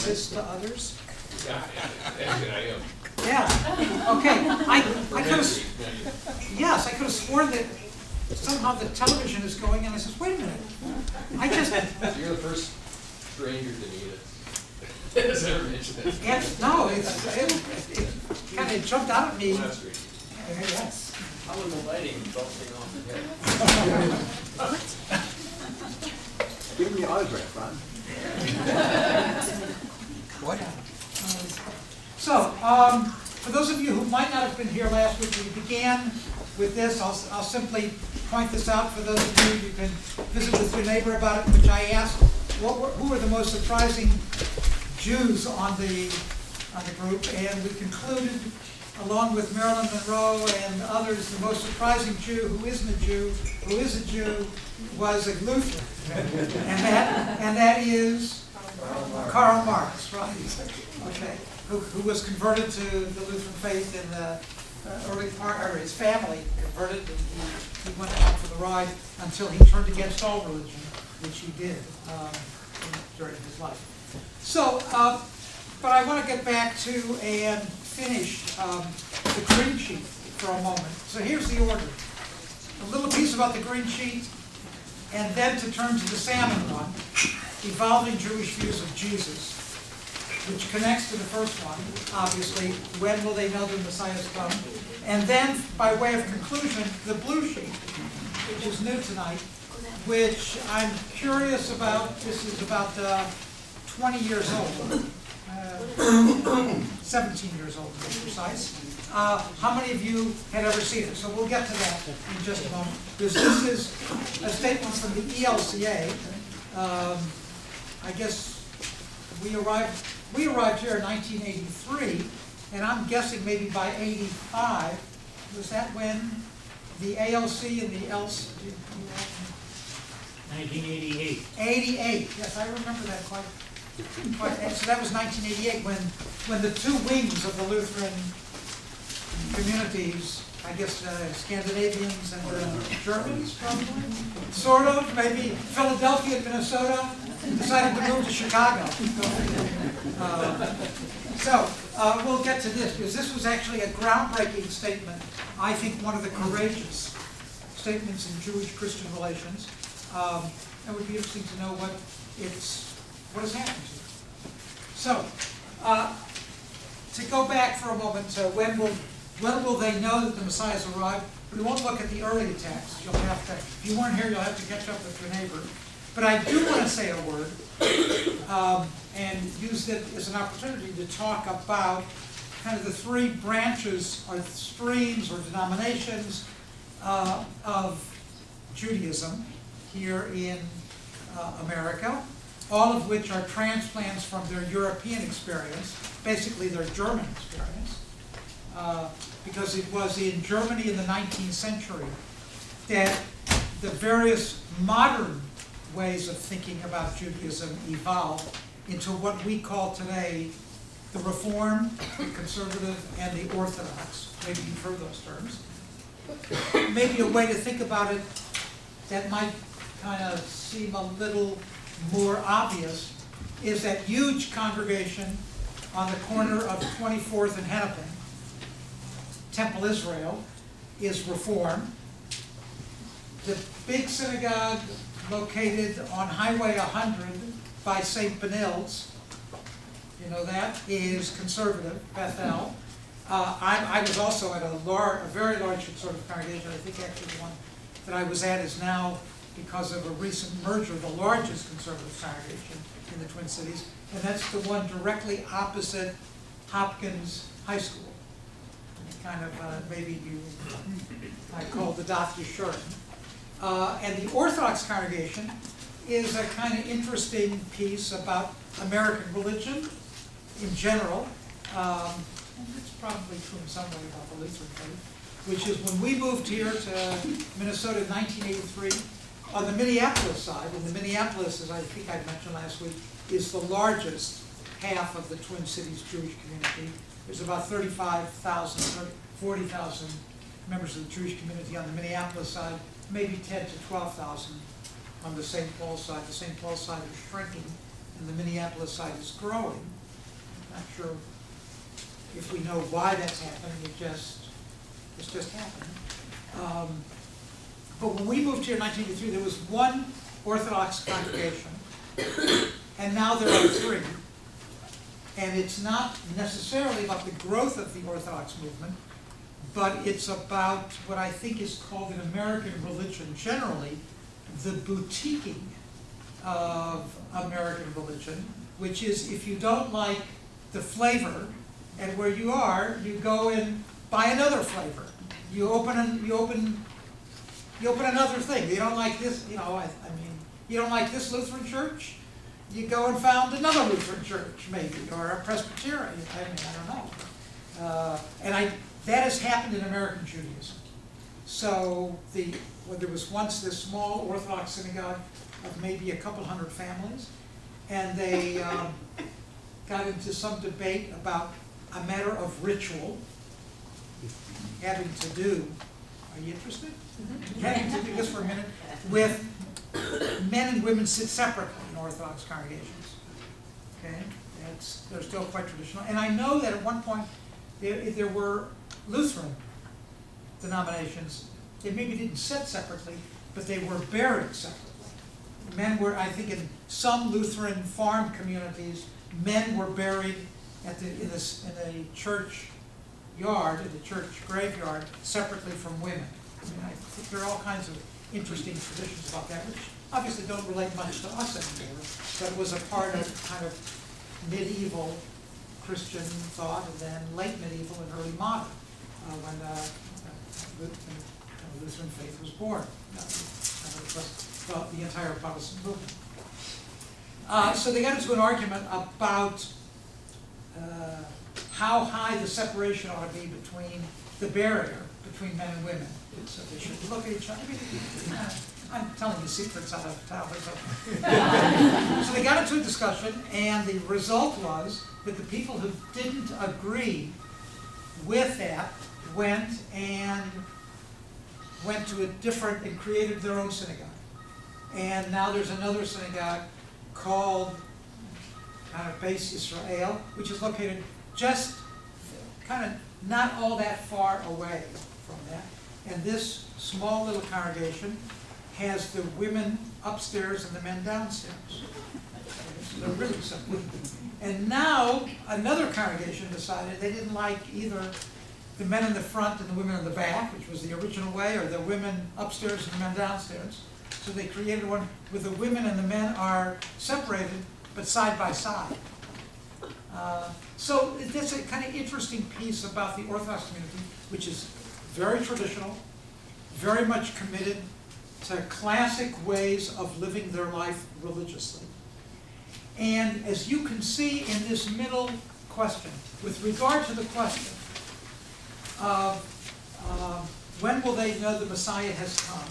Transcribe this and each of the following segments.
this to others? Yeah, actually I am. Yeah, okay. I could have, yes, I could have sworn that somehow the television is going, and I says, wait a minute. I just... So you're the first stranger to me that has ever mentioned it. Yes, no, it kind of jumped out at me. Well, that's great. Yes. I was the lighting bouncing off the head. Give him the autograph, Ron. What? So, for those of you who might not have been here last week, we began with this. I'll simply point this out for those of you can visit with your neighbor about it, which I asked, who were the most surprising Jews on the group, and we concluded, along with Marilyn Monroe and others, the most surprising Jew who isn't a Jew, who is a Jew, was a Lutheran, and that is Karl Marx, right? Okay, who was converted to the Lutheran faith in the early part, or his family converted, and he went out for the ride until he turned against all religion, which he did during his life. So, but I want to get back to and finish the green sheet for a moment. So here's the order. A little piece about the green sheet, and then to turn to the salmon one, evolving Jewish views of Jesus, which connects to the first one, obviously, when will they know the Messiah's come? And then, by way of conclusion, the blue sheet, which is new tonight, which I'm curious about. This is about 20 years old. 17 years old, to be precise. How many of you had ever seen it? So we'll get to that in just a moment. Because this is a statement from the ELCA. I guess we arrived here in 1983, and I'm guessing maybe by 85. Was that when the ALC and the LC? 1988. 88. Yes, I remember that quite. So that was 1988 when the two wings of the Lutheran communities, I guess Scandinavians and Germans, probably, sort of, maybe Philadelphia and Minnesota, decided to move to Chicago. We'll get to this, because this was actually a groundbreaking statement. I think one of the courageous statements in Jewish-Christian relations. It would be interesting to know what has happened to it. So, to go back for a moment, when will they know that the Messiah's arrived? We won't look at the early texts. You'll have to, if you weren't here, you'll have to catch up with your neighbor. But I do want to say a word and use it as an opportunity to talk about kind of the three branches or streams or denominations of Judaism here in America, all of which are transplants from their European experience, basically their German experience, because it was in Germany in the 19th century that the various modern ways of thinking about Judaism evolved into what we call today the Reform, the Conservative, and the Orthodox. Maybe you've heard those terms. Maybe a way to think about it that might kind of seem a little more obvious is that huge congregation on the corner of 24th and Hennepin, Temple Israel, is Reform. The big synagogue located on Highway 100 by St. Benilde's, you know that, is Conservative, Bethel. I was also at a very large conservative congregation. I think actually the one that I was at is now, because of a recent merger, the largest conservative congregation in the Twin Cities, and that's the one directly opposite Hopkins High School. Kind of, maybe I call the Dath Yeshurim. And the Orthodox congregation is a kind of interesting piece about American religion in general. And it's probably true in some way about the Lutheran faith, which is when we moved here to Minnesota in 1983, on the Minneapolis side, and the Minneapolis, as I think I mentioned last week, is the largest half of the Twin Cities Jewish community. There's about 35,000, 40,000 members of the Jewish community on the Minneapolis side, maybe 10 to 12,000 on the St. Paul side. The St. Paul side is shrinking and the Minneapolis side is growing. I'm not sure if we know why that's happening. It's just happening. But when we moved here in 1983, there was one Orthodox congregation, and now there are 3. And it's not necessarily about the growth of the Orthodox movement, but it's about what I think is called in American religion generally, the boutiquing of American religion, which is if you don't like the flavor and where you are, you go and buy another flavor. You open another thing. You don't like this, you know, I mean, you don't like this Lutheran church? You go and found another Lutheran church, maybe, or a Presbyterian. I mean, I don't know. That has happened in American Judaism. So there was once this small Orthodox synagogue of maybe a couple hundred families, and they got into some debate about a matter of ritual having to do, are you interested? Having to do, just for a minute, with men and women sit separately in Orthodox congregations. Okay, they're still quite traditional. And I know that at one point there were Lutheran denominations that maybe didn't sit separately, but they were buried separately. Men were, I think, in some Lutheran farm communities, men were buried in the church yard, in the church graveyard, separately from women. I mean, I think there are all kinds of interesting traditions about that, which obviously don't relate much to us anymore, but it was a part of kind of medieval Christian thought, and then late medieval and early modern, when the Lutheran faith was born. The entire Protestant movement. So they got into an argument about how high the separation ought to be between the barrier between men and women. So they should look at each other. I'm telling you secrets out of town. So they got into a discussion, and the result was that the people who didn't agree with that went to a different and created their own synagogue. And now there's another synagogue called kind of Beis Yisrael, which is located just kind of not all that far away from that. And this small little congregation has the women upstairs and the men downstairs. So they're really simple. And now another congregation decided they didn't like either the men in the front and the women in the back, which was the original way, or the women upstairs and the men downstairs. So they created one where the women and the men are separated, but side by side. So that's a kind of interesting piece about the Orthodox community, which is very traditional, very much committed to classic ways of living their life religiously. And as you can see in this middle question, with regard to the question of when will they know the Messiah has come,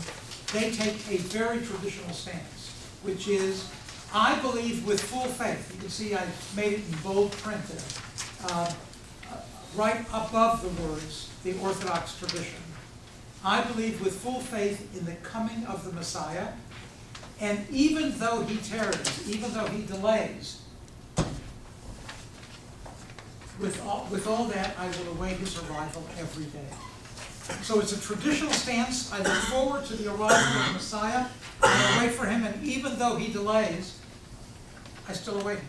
they take a very traditional stance, which is, I believe with full faith. You can see I made it in bold print there, right above the words, the Orthodox tradition. I believe with full faith in the coming of the Messiah, and even though he tarries, even though he delays, with all that, I will await his arrival every day. So it's a traditional stance. I look forward to the arrival of the Messiah, and I wait for him, and even though he delays, I still await him.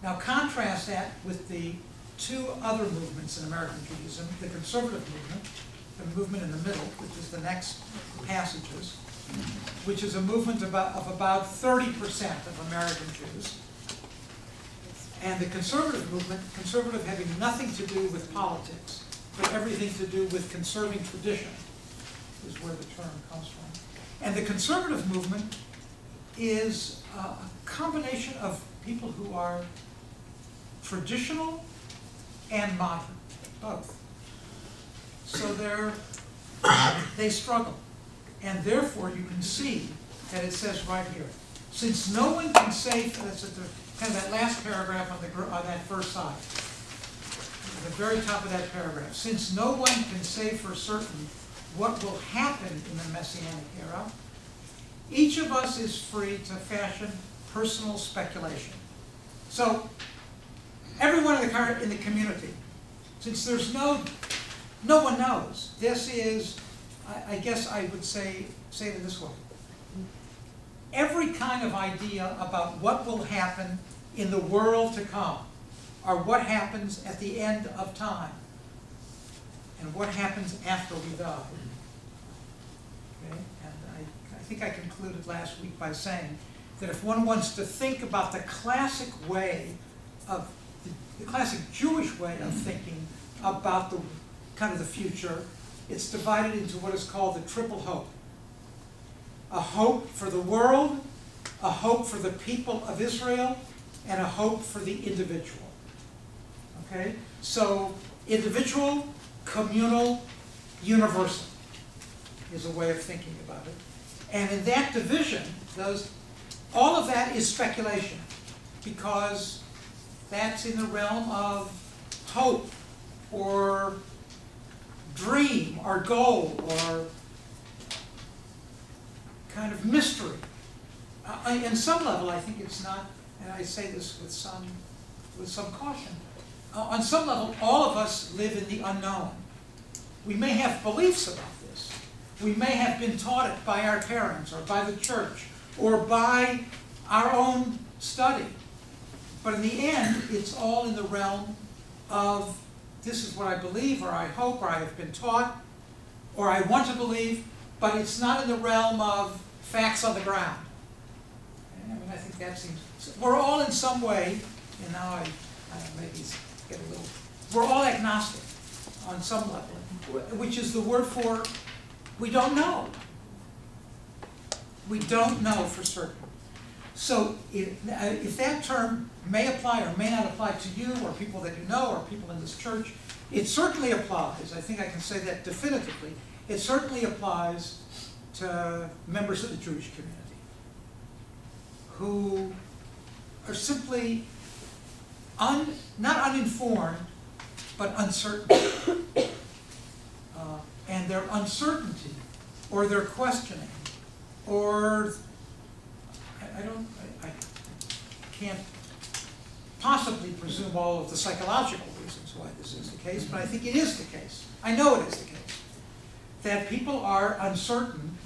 Now contrast that with the 2 other movements in American Judaism, the conservative movement, the movement in the middle, which is the next passages, which is a movement of about 30% of American Jews, and the conservative movement, conservative having nothing to do with politics, but everything to do with conserving tradition, is where the term comes from. And the conservative movement is a combination of people who are traditional and modern, both. So they struggle. And therefore you can see that it says right here, since no one can say, that's at the kind of that last paragraph on that first side, at the very top of that paragraph, since no one can say for certain what will happen in the Messianic era, each of us is free to fashion personal speculation. So everyone in the community, since there's no one knows, this is, I guess I would say it this way. Every kind of idea about what will happen in the world to come, or what happens at the end of time, and what happens after we die. Okay? And I think I concluded last week by saying that if one wants to think about the classic way of, the classic Jewish way of thinking about the kind of the future, it's divided into what is called the triple hope. A hope for the world, a hope for the people of Israel, and a hope for the individual. Okay? So individual, communal, universal is a way of thinking about it. And in that division, all of that is speculation, because that's in the realm of hope or dream or goal or kind of mystery. In some level, I think it's not, and I say this with some caution, on some level, all of us live in the unknown. We may have beliefs about this. We may have been taught it by our parents or by the church or by our own study. But in the end, it's all in the realm of this is what I believe, or I hope, or I have been taught, or I want to believe, but it's not in the realm of facts on the ground. I mean, I think that seems, we're all in some way, and now I maybe get a little, we're all agnostic on some level, which is the word for we don't know. We don't know for certain. So if that term may apply or may not apply to you or people that you know or people in this church, it certainly applies. I think I can say that definitively. It certainly applies to members of the Jewish community who are simply not uninformed, but uncertain. And their uncertainty or their questioning or I can't possibly presume all of the psychological reasons why this is the case, but I think it is the case. I know it is the case. That people are uncertain,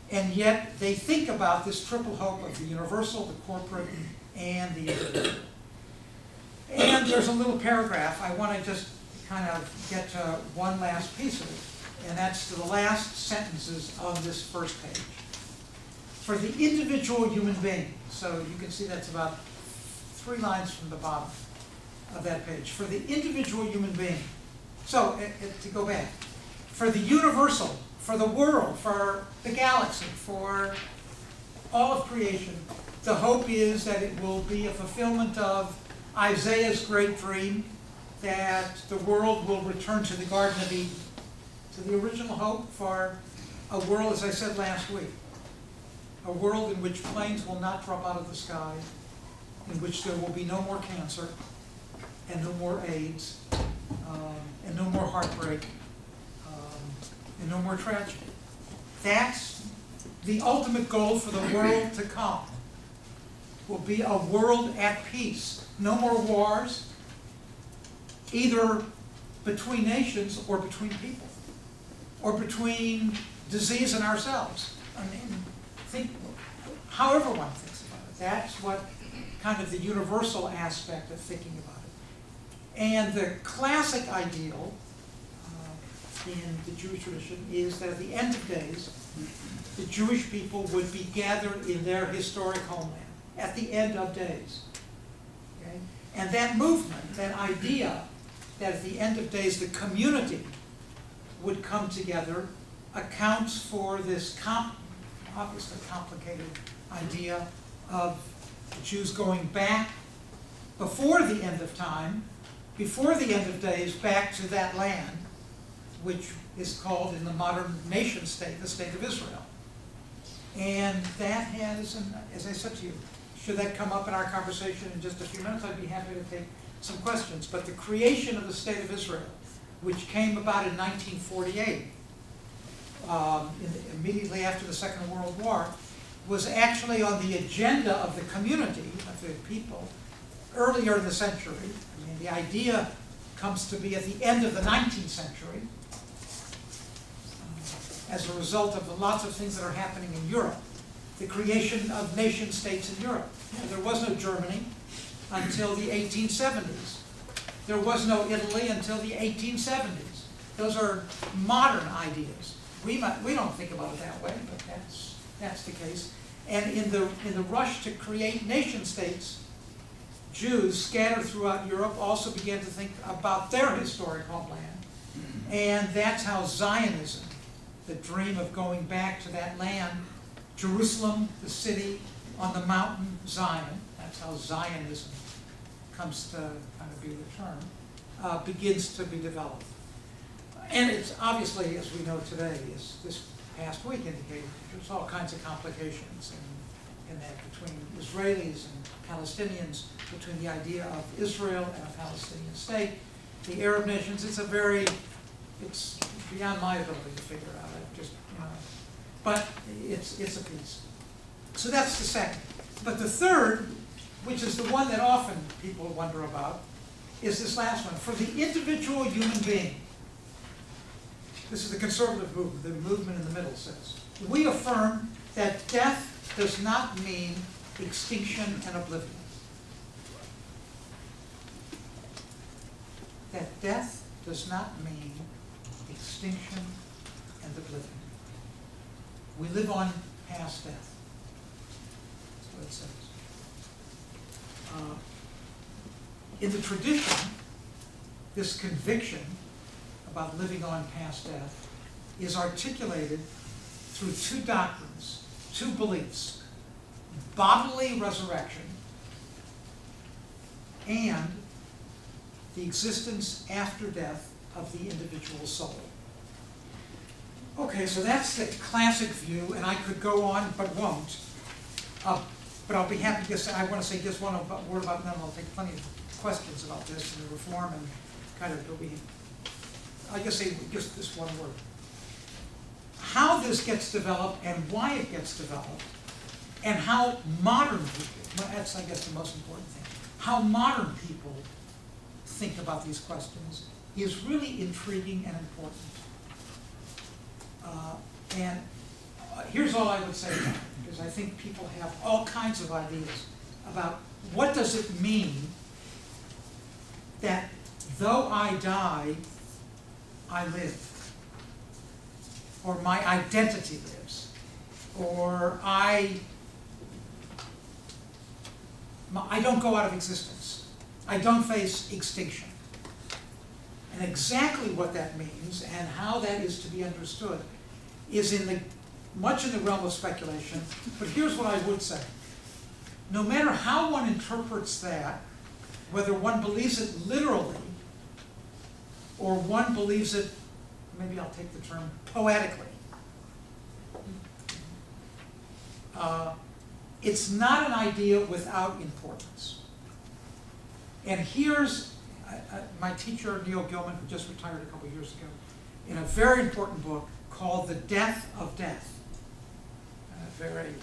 and yet they think about this triple hope of the universal, the corporate, and the individual. And there's a little paragraph. I want to just kind of get to one last piece of it, and that's to the last sentences of this first page. For the individual human being, so you can see that's about 3 lines from the bottom of that page. For the individual human being. So, to go back, for the universal, for the world, for the galaxy, for all of creation, the hope is that it will be a fulfillment of Isaiah's great dream that the world will return to the Garden of Eden, to the original hope for a world, as I said last week, a world in which planes will not drop out of the sky, in which there will be no more cancer, and no more AIDS, and no more heartbreak, and no more tragedy. That's the ultimate goal for the world to come. Will be a world at peace. No more wars, either between nations or between people, or between disease and ourselves. I mean, think, however one thinks about it, that's what kind of the universal aspect of thinking about it. And the classic ideal in the Jewish tradition is that at the end of days, the Jewish people would be gathered in their historic homeland at the end of days. Okay? And that movement, that idea that at the end of days the community would come together, accounts for this obviously complicated idea of Jews going back before the end of time, before the end of days, back to that land, which is called in the modern nation state, the state of Israel. And that has, and as I said to you, should that come up in our conversation in just a few minutes, I'd be happy to take some questions. But the creation of the state of Israel, which came about in 1948, immediately after the Second World War, was actually on the agenda of the community, of the people, earlier in the century. I mean, the idea comes to be at the end of the 19th century as a result of lots of things that are happening in Europe. The creation of nation states in Europe. There was no Germany until the 1870s. There was no Italy until the 1870s. Those are modern ideas. We don't think about it that way, but that's the case. And in the rush to create nation states, Jews scattered throughout Europe also began to think about their historic homeland. And that's how Zionism, the dream of going back to that land, Jerusalem, the city on the mountain Zion, that's how Zionism comes to kind of be the term, begins to be developed. And it's obviously, as we know today, as this past week indicated, there's all kinds of complications in that between Israelis and Palestinians, between the idea of Israel and a Palestinian state, the Arab nations. It's beyond my ability to figure out. But it's a piece. So that's the second. But the third, which is the one that often people wonder about, is this last one. For the individual human being, this is the conservative movement, the movement in the middle says, we affirm that death does not mean extinction and oblivion. That death does not mean extinction and oblivion. We live on past death. That's what it says. In the tradition, this conviction about living on past death is articulated through two doctrines, two beliefs: bodily resurrection and the existence after death of the individual soul. Okay, so that's the classic view, and I could go on, but won't. But I'll be happy to say, I want to say just one word about it, and then I'll take plenty of questions about this and the reform and kind of, I guess say just this one word. How this gets developed and why it gets developed, and how modern people, that's I guess the most important thing, how modern people think about these questions is really intriguing and important. Here's all I would say about it, because I think people have all kinds of ideas about what does it mean that though I die, I live, or my identity lives, or I don't go out of existence. I don't face extinction. And exactly what that means and how that is to be understood is much in the realm of speculation. But here's what I would say. No matter how one interprets that, whether one believes it literally or one believes it, maybe I'll take the term, poetically, it's not an idea without importance. And here's my teacher, Neil Gilman, who just retired a couple years ago, in a very important book called The Death of Death. A very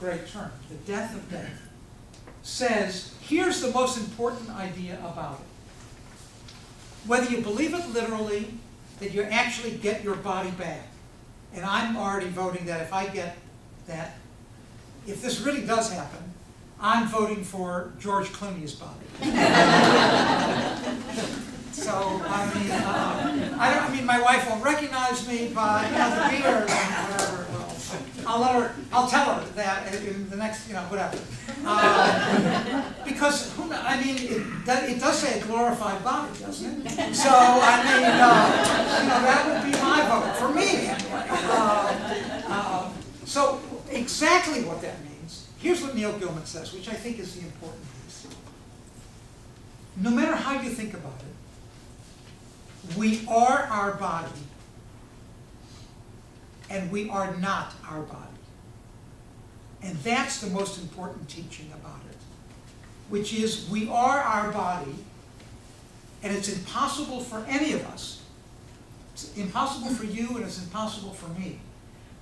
great term, The Death of Death, says, here's the most important idea about it. Whether you believe it literally, that you actually get your body back, and I'm already voting that if I get that, if this really does happen, I'm voting for George Clooney's body. So, I mean, my wife won't recognize me, but the beard and whatever. I'll tell her that in the next, whatever. Because, I mean, it does say a glorified body, doesn't it? So, I mean, that would be my vote, for me anyway. So, exactly what that means, here's what Neil Gilman says, which I think is the important piece. No matter how you think about it, we are our body, and we are not our body. And that's the most important teaching about it, which is we are our body, and it's impossible for any of us, it's impossible for you and it's impossible for me,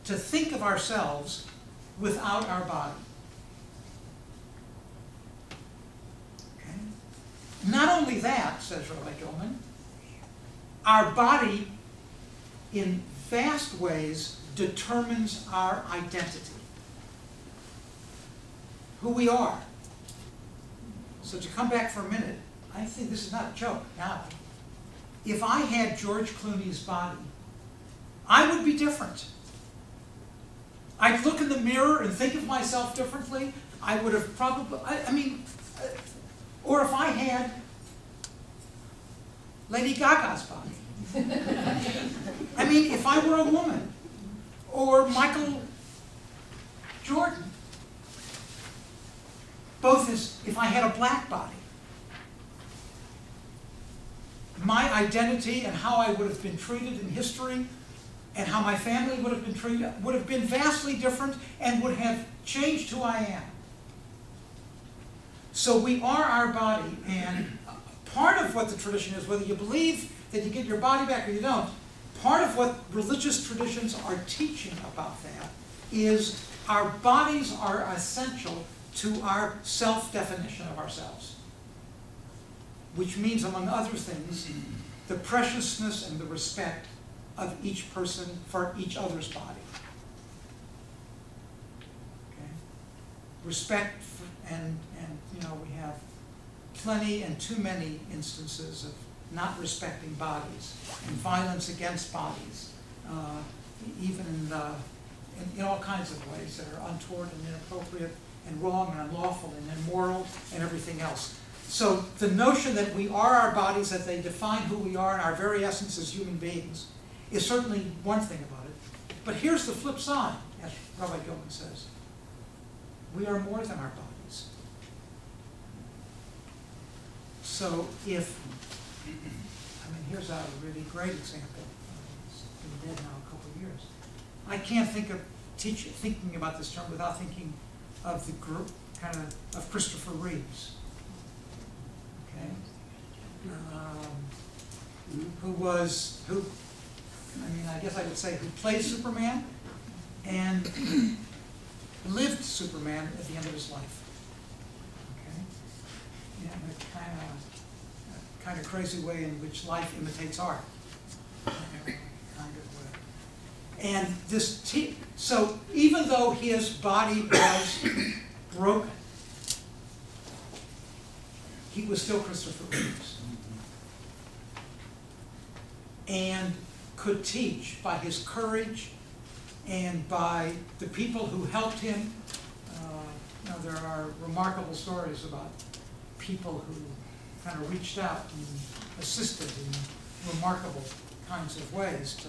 to think of ourselves without our body. Okay? Not only that, says Rabbi Gilman, our body in vast ways determines our identity, who we are. So to come back for a minute, I think this is not a joke now. If I had George Clooney's body, I would be different. I'd look in the mirror and think of myself differently. I would have probably, or if I had Lady Gaga's body. I mean, if I were a woman, or Michael Jordan, both as if I had a black body. My identity and how I would have been treated in history and how my family would have been treated would have been vastly different and would have changed who I am. So we are our body, and part of what the tradition is, whether you believe that you get your body back or you don't, part of what religious traditions are teaching about that is our bodies are essential to our self-definition of ourselves, which means, among other things, the preciousness and the respect of each person for each other's body. Okay? Respect for, and we have plenty and too many instances of not respecting bodies and violence against bodies, even in all kinds of ways that are untoward and inappropriate and wrong and unlawful and immoral and everything else. So the notion that we are our bodies, that they define who we are and our very essence as human beings, is certainly one thing about it. But here's the flip side, as Rabbi Gilman says. We are more than our bodies. So if, here's a really great example. It's been dead now a couple of years. I can't think of thinking about this term without thinking of the group, of Christopher Reeves. Okay? I guess I would say who played Superman and lived Superman at the end of his life. Okay? Yeah, in a kind of crazy way in which life imitates art. Kind of way. And this, so even though his body was broken, he was still Christopher Reeves. And could teach by his courage and by the people who helped him. There are remarkable stories about people who kind of reached out and assisted in remarkable kinds of ways to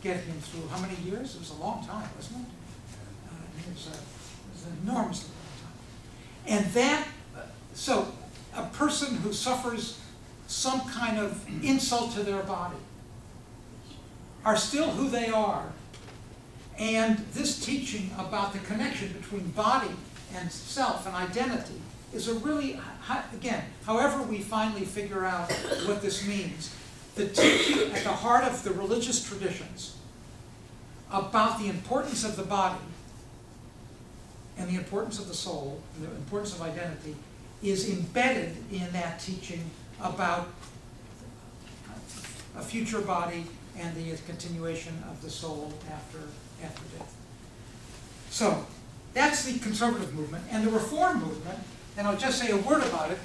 get him through how many years? It was a long time, wasn't it? It was an enormously long time. And that, so a person who suffers some kind of insult to their body are still who they are. And this teaching about the connection between body and self and identity is a really, again, however we finally figure out what this means, the teaching at the heart of the religious traditions about the importance of the body and the importance of the soul, and the importance of identity, is embedded in that teaching about a future body and the continuation of the soul after death. So that's the conservative movement. And the reform movement, and I'll just say a word about it,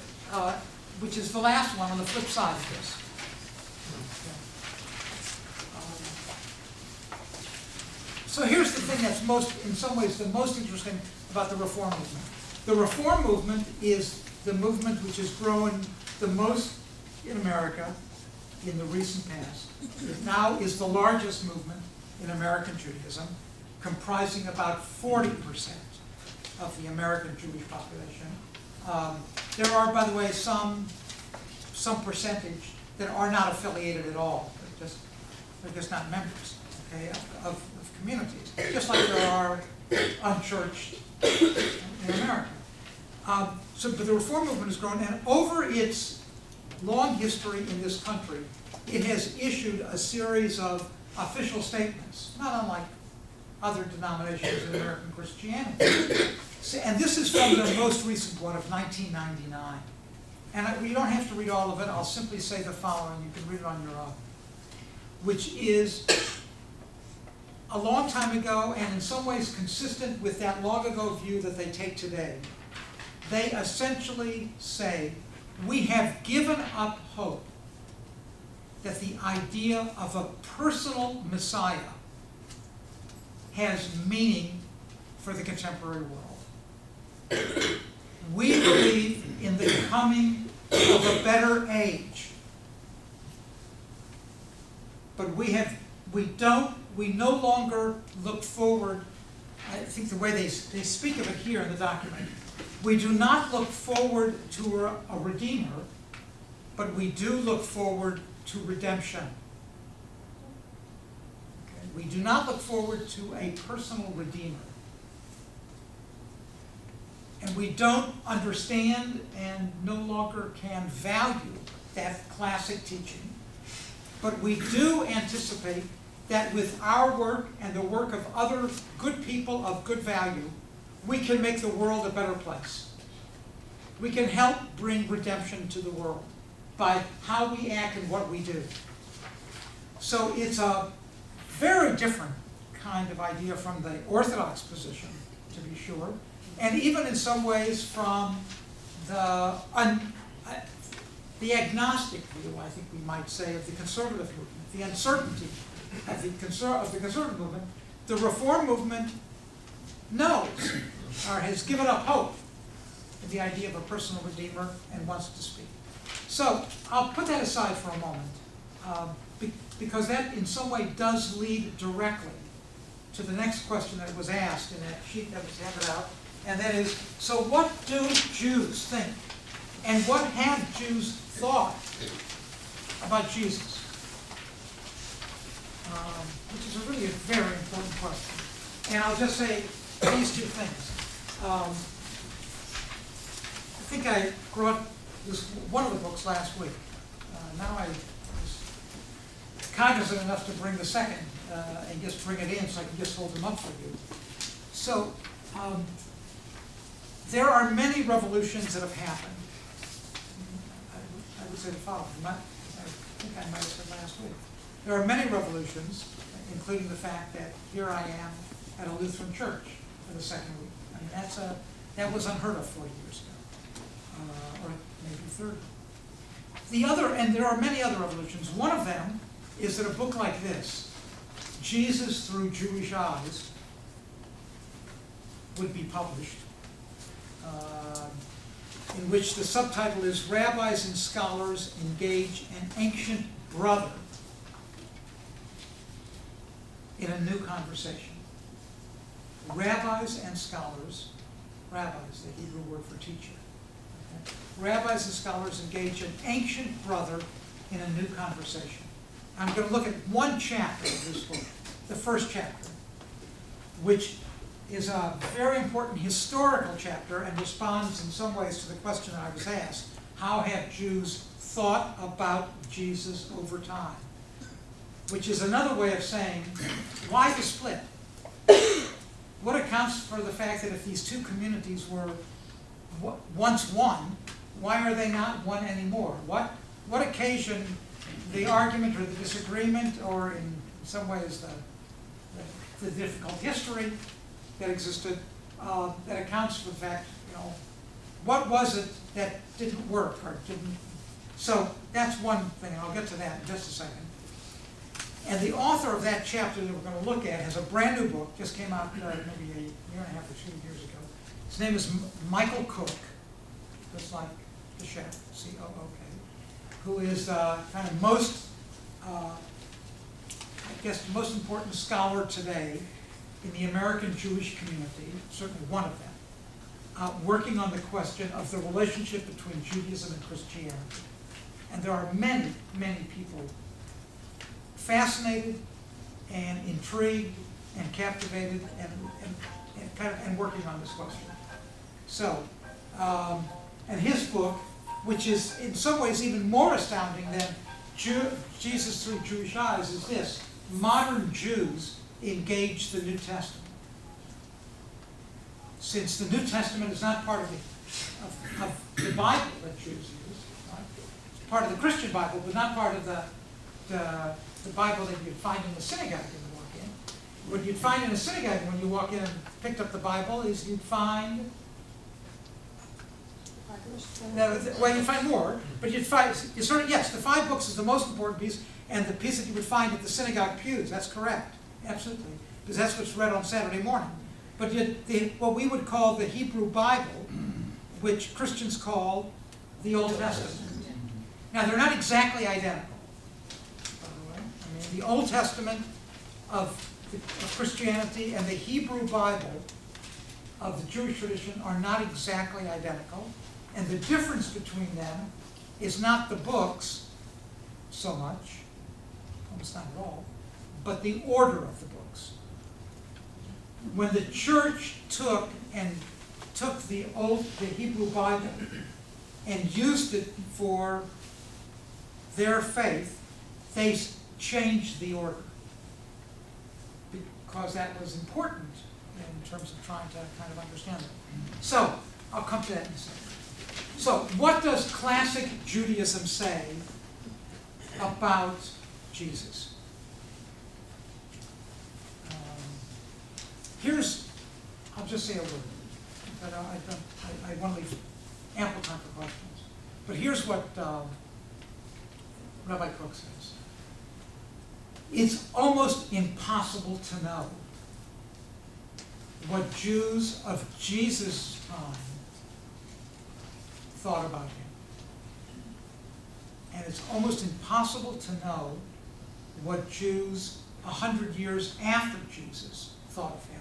which is the last one on the flip side of this. So here's the thing that's in some ways, the most interesting about the reform movement. The reform movement is the movement which has grown the most in America in the recent past. It now is the largest movement in American Judaism, comprising about 40% of the American Jewish population. There are, by the way, some percentage that are not affiliated at all. They're just not members, okay, of communities, just like there are unchurched in America. But the reform movement has grown, and over its long history in this country, it has issued a series of official statements, not unlike other denominations in American Christianity. And this is from the most recent one of 1999. And you don't have to read all of it. I'll simply say the following. You can read it on your own. Which is a long time ago, and in some ways consistent with that long ago view that they take today. They essentially say, we have given up hope that the idea of a personal Messiah has meaning for the contemporary world. We believe in the coming of a better age. But we no longer look forward. I think the way they speak of it here in the document, we do not look forward to a Redeemer, but we do look forward to redemption. Okay? We do not look forward to a personal Redeemer. And we don't understand and no longer can value that classic teaching. But we do anticipate that with our work and the work of other good people of good value, we can make the world a better place. We can help bring redemption to the world by how we act and what we do. So it's a very different kind of idea from the Orthodox position, to be sure, and even in some ways from the agnostic view, I think we might say, of the conservative movement, the uncertainty of the conservative movement. The Reform movement knows, or has given up hope in the idea of a personal Redeemer and wants to speak. So I'll put that aside for a moment, because that in some way does lead directly to the next question that was asked in that sheet that was handed out, and that is, so what do Jews think? And what have Jews thought about Jesus? Which is really a very important question. And I'll just say these two things. I think I brought one of the books last week. Now I was cognizant enough to bring the second and just bring it in so I can just hold them up for you. So there are many revolutions that have happened. I would say the following. I think I might have said last week. There are many revolutions, including the fact that here I am at a Lutheran church for the second week. I mean, that was unheard of 40 years ago, or maybe 30. And there are many other revolutions. One of them is that a book like this, Jesus Through Jewish Eyes, would be published, in which the subtitle is Rabbis and Scholars Engage an Ancient Brother in a New Conversation. Rabbis and scholars, rabbis, the Hebrew word for teacher. Okay? Rabbis and scholars engage an ancient brother in a new conversation. I'm going to look at one chapter of this book, the first chapter, which is a very important historical chapter and responds in some ways to the question I was asked. How have Jews thought about Jesus over time? Which is another way of saying, why the split? What accounts for the fact that if these two communities were once one, why are they not one anymore? What occasioned the argument or the disagreement, or in some ways the difficult history that existed, that accounts for the fact, what was it that didn't work or didn't? So that's one thing, and I'll get to that in just a second. And the author of that chapter that we're going to look at has a brand new book, just came out maybe a year and a half or 2 years ago. His name is Michael Cook, just like the chef, C-O-O-K, who is kind of most important scholar today in the American Jewish community, certainly one of them, working on the question of the relationship between Judaism and Christianity. And there are many, many people fascinated and intrigued and captivated and working on this question. So, and his book, which is in some ways even more astounding than Jesus Through Jewish Eyes, is this: Modern Jews engage the New Testament. Since the New Testament is not part of the Bible that Jews use, right? It's part of the Christian Bible, but not part of the Bible that you'd find in the synagogue when you walk in. What you'd find in a synagogue when you walk in and picked up the Bible is you'd find, well, you'd find more, but you'd find, yes, the 5 books is the most important piece, and the piece that you would find at the synagogue pews, that's correct, absolutely, because that's what's read on Saturday morning. But what we would call the Hebrew Bible, which Christians call the Old Testament. Now, they're not exactly identical, by the way. I mean, the Old Testament of Christianity and the Hebrew Bible of the Jewish tradition are not exactly identical. And the difference between them is not the books so much, almost not at all, but the order of the books. When the church took the Hebrew Bible and used it for their faith, they changed the order because that was important in terms of trying to kind of understand it. So, I'll come to that in a second. So, what does classic Judaism say about Jesus? I'll just say a word, but I want to leave ample time for questions. But here's what Rabbi Cook says. It's almost impossible to know what Jews of Jesus' time thought about him. And it's almost impossible to know what Jews 100 years after Jesus thought of him.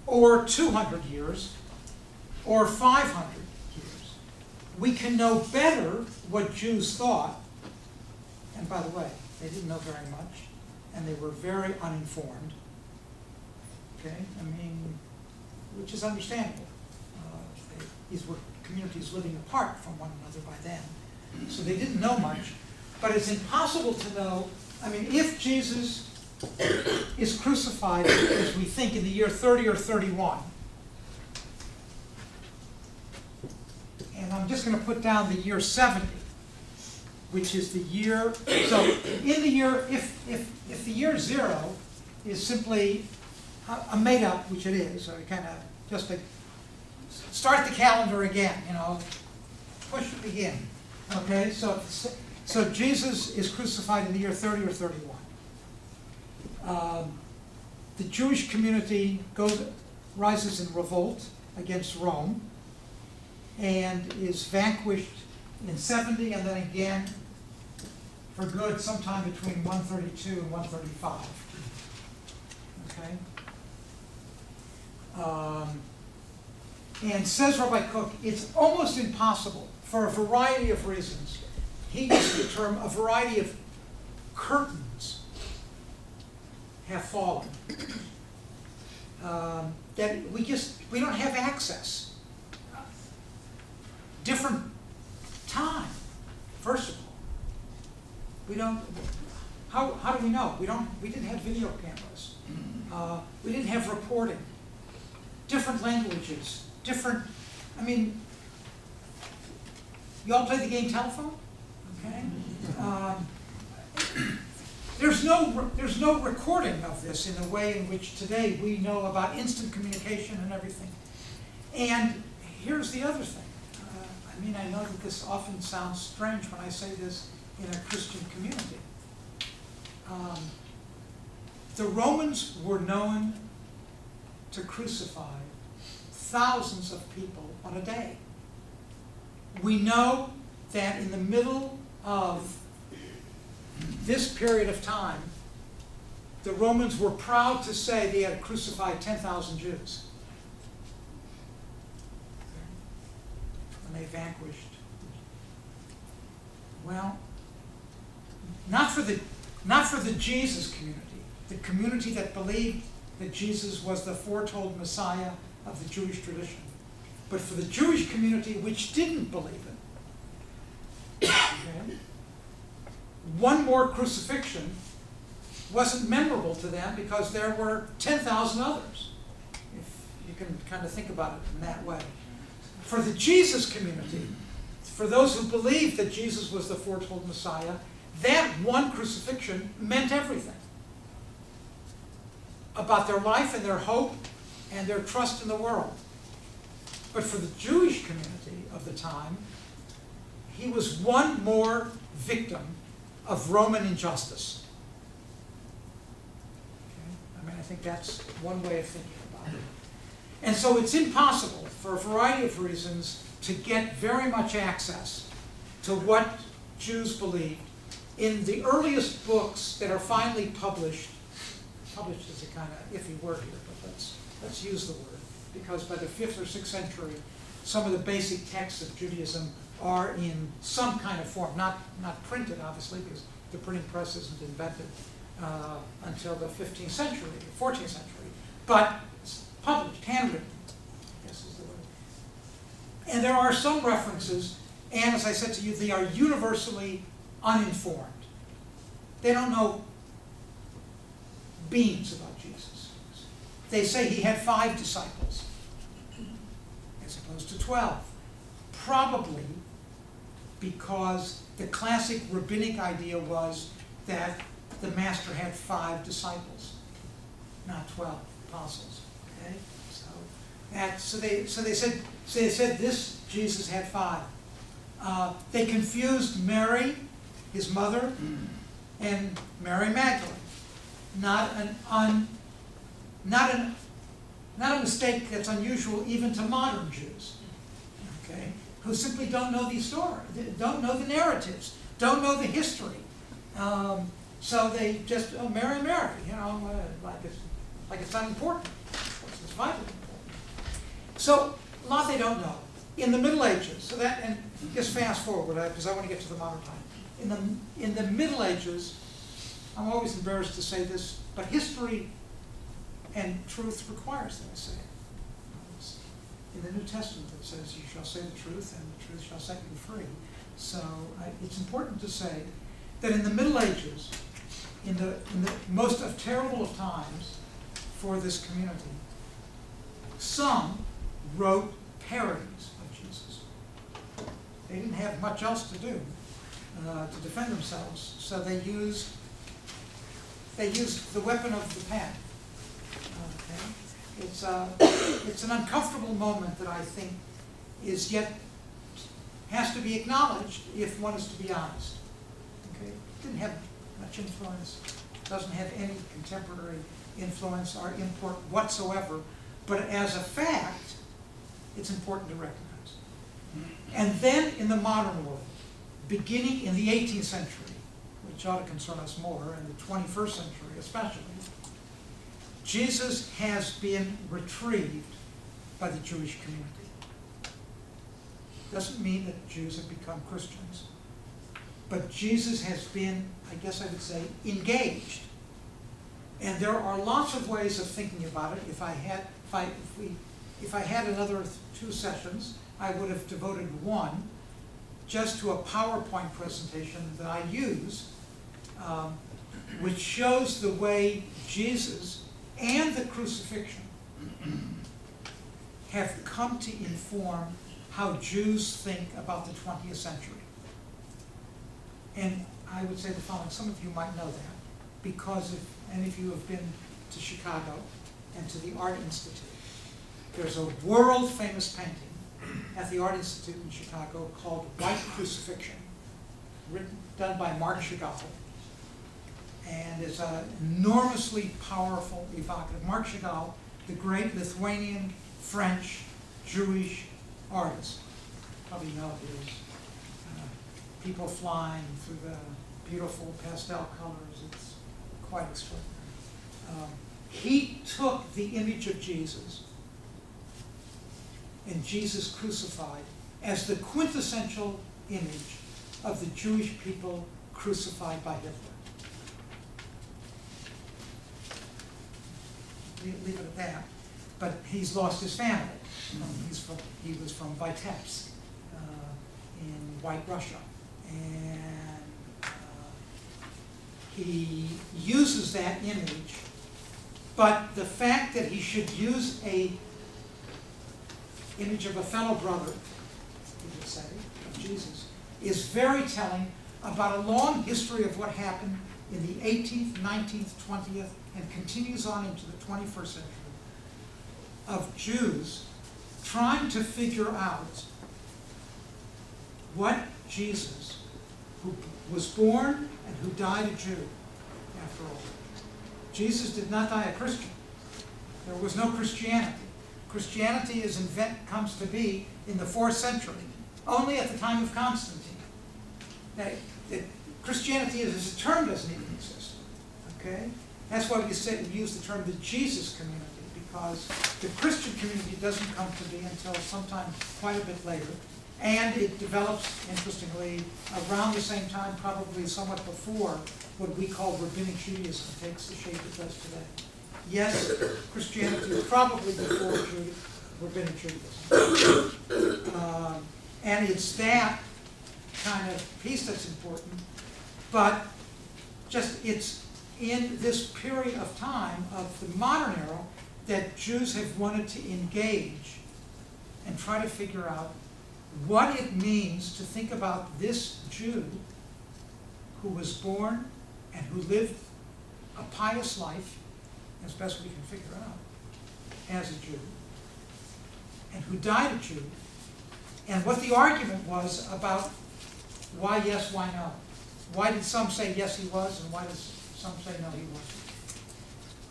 Or 200 years, or 500 years. We can know better what Jews thought, and by the way, they didn't know very much, and they were very uninformed, okay? I mean, which is understandable. These were communities living apart from one another by then, so they didn't know much, but it's impossible to know. I mean, if Jesus is crucified, as we think, in the year 30 or 31, and I'm just going to put down the year 70, which is the year, so in the year, if the year 0 is simply a made-up, which it is, or kind of just a start the calendar again, you know, push it begin, okay? So Jesus is crucified in the year 30 or 31. The Jewish community rises in revolt against Rome and is vanquished in 70 and then again for good sometime between 132 and 135. Okay? And says Rabbi Cook, it's almost impossible for a variety of reasons. He used the term a variety of curtains have fallen. That we don't have access. Different time, first of all. We don't, how do we know? We didn't have video cameras. We didn't have reporting. Different languages, different, I mean, you all play the game telephone? Okay. There's no recording of this in the way in which today we know about instant communication and everything. And here's the other thing. I mean, I know that this often sounds strange when I say this in a Christian community. The Romans were known to crucify thousands of people on a day. We know that in the middle of this period of time, the Romans were proud to say they had crucified 10,000 Jews. When they vanquished. Well, not for the Jesus community, the community that believed that Jesus was the foretold Messiah of the Jewish tradition, but for the Jewish community which didn't believe it. Okay? One more crucifixion wasn't memorable to them because there were 10,000 others, if you can kind of think about it in that way. For the Jesus community, for those who believed that Jesus was the foretold Messiah, that one crucifixion meant everything about their life and their hope and their trust in the world. But for the Jewish community of the time, he was one more victim of Roman injustice. Okay? I mean, I think that's one way of thinking about it. And so it's impossible, for a variety of reasons, to get very much access to what Jews believed in the earliest books that are finally published. Published is a kind of iffy word here, but let's use the word, because by the 5th or 6th century, some of the basic texts of Judaism are in some kind of form, not printed, obviously, because the printing press isn't invented until the 15th century, 14th century, but published, handwritten, I guess is the word. And there are some references, and as I said to you, they are universally uninformed. They don't know beans about Jesus. They say he had 5 disciples, as opposed to 12. Probably because the classic rabbinic idea was that the master had 5 disciples, not 12 apostles. Okay, so they said this Jesus had 5. They confused Mary, his mother, and Mary Magdalene. Not a mistake that's unusual even to modern Jews, okay, who simply don't know these stories, don't know the narratives, don't know the history. So they just, oh, Mary, you know, like it's unimportant. It's vitally important. So a lot they don't know. In the Middle Ages, so that, and just fast forward because I want to get to the modern time. In the Middle Ages, I'm always embarrassed to say this, but history and truth requires that I say it. In the New Testament it says, you shall say the truth, and the truth shall set you free. So it's important to say that in the Middle Ages, in the most terrible of times for this community, some wrote parodies of Jesus. They didn't have much else to do to defend themselves, so they used the weapon of the pen. Okay? It's an uncomfortable moment that I think has to be acknowledged if one is to be honest. Okay? Didn't have much influence, doesn't have any contemporary influence or import whatsoever, but as a fact, it's important to recognize. And then in the modern world, beginning in the 18th century, which ought to concern us more, and the 21st century especially, Jesus has been retrieved by the Jewish community. Doesn't mean that Jews have become Christians, but Jesus has been, I guess I would say, engaged. And there are lots of ways of thinking about it. If I had another 2 sessions, I would have devoted one just to a PowerPoint presentation that I use, which shows the way Jesus and the crucifixion have come to inform how Jews think about the 20th century. And I would say the following: some of you might know that, because if any of you have been to Chicago and to the Art Institute, there's a world-famous painting at the Art Institute in Chicago called White Crucifixion, done by Marc Chagall. And it's an enormously powerful, evocative. Marc Chagall, the great Lithuanian, French, Jewish artist. Probably know his people flying through the beautiful pastel colors. It's quite extraordinary. He took the image of Jesus and Jesus crucified as the quintessential image of the Jewish people crucified by Hitler. Leave it at that. But he's lost his family. He was from Vitebsk in White Russia. And he uses that image, but the fact that he should use a image of a fellow brother, you could say, of Jesus, is very telling about a long history of what happened in the 18th, 19th, 20th, and continues on into the 21st century, of Jews trying to figure out what Jesus, who was born and who died a Jew, after all. Jesus did not die a Christian. There was no Christianity. Christianity comes to be in the 4th century, only at the time of Constantine. Christianity as a term doesn't even exist. Okay? That's why we use the term the Jesus community, because the Christian community doesn't come to be until sometime quite a bit later. And it develops, interestingly, around the same time, probably somewhat before what we call Rabbinic Judaism takes the shape it does today. Yes, Christianity is probably before Rabbinic Judaism. And it's that kind of piece that's important, but just it's in this period of time of the modern era that Jews have wanted to engage and try to figure out what it means to think about this Jew who was born and who lived a pious life, as best we can figure out, as a Jew, and who died a Jew, and what the argument was about why yes, why no. Why did some say yes he was, and why did some say no he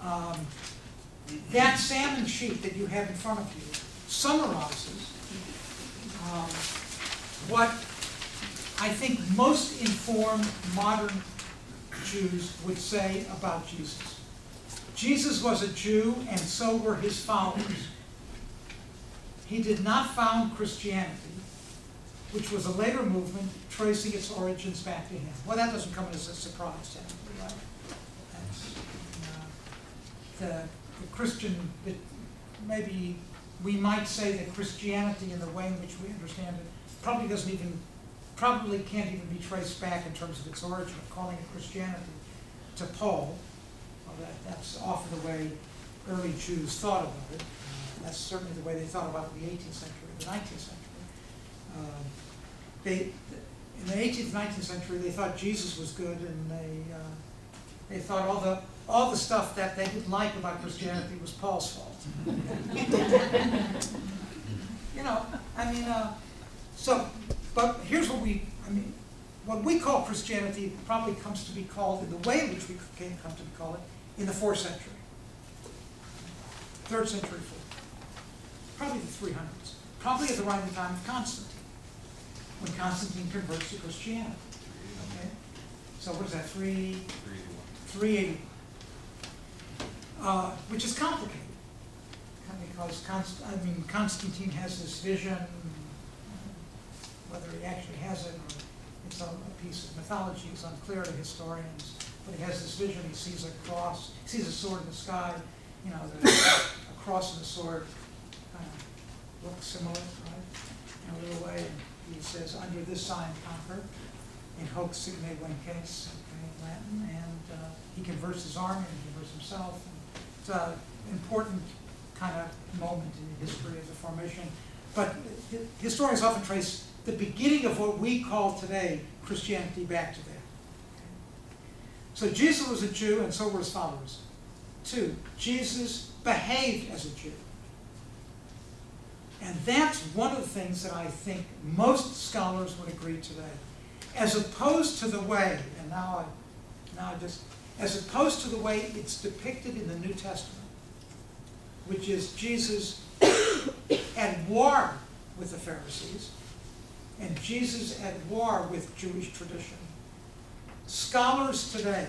wasn't? That salmon sheet that you have in front of you summarizes what I think most informed modern Jews would say about Jesus. Jesus was a Jew, and so were his followers. He did not found Christianity, which was a later movement tracing its origins back to him. Well, that doesn't come as a surprise to anybody, right? That's, the Christian, maybe we might say that Christianity, in the way in which we understand it, probably can't even be traced back in terms of its origin, of calling it Christianity, to Paul. Well, that's often the way early Jews thought about it. That's certainly the way they thought about it in the 18th century, the 19th century. In the 18th, 19th century, they thought Jesus was good, and they thought all the stuff that they didn't like about Christianity was Paul's fault. You know, I mean, but here's what what we call Christianity probably comes to be called, in the way in which we come to call it, in the 4th century. 3rd century, 4th. Probably the 300s. Probably at the right time of Constantine, when Constantine converts to Christianity. Okay? So what is that, 381. Which is complicated, because Constantine has this vision, whether he actually has it or it's a piece of mythology is unclear to historians, but he has this vision. He sees a cross, he sees a sword in the sky, you know, a cross and a sword kind of look similar, right, in a little way, and he says, under this sign conquer, in hoc signo vinces, okay, in Latin, and he converts his army and he converts himself. It's an important kind of moment in the history of the formation. But historians often trace the beginning of what we call today Christianity back to that. Okay. So Jesus was a Jew, and so were his followers. 2, Jesus behaved as a Jew. And that's one of the things that I think most scholars would agree today. As opposed to the way, and as opposed to the way it's depicted in the New Testament, which is Jesus at war with the Pharisees, and Jesus at war with Jewish tradition. Scholars today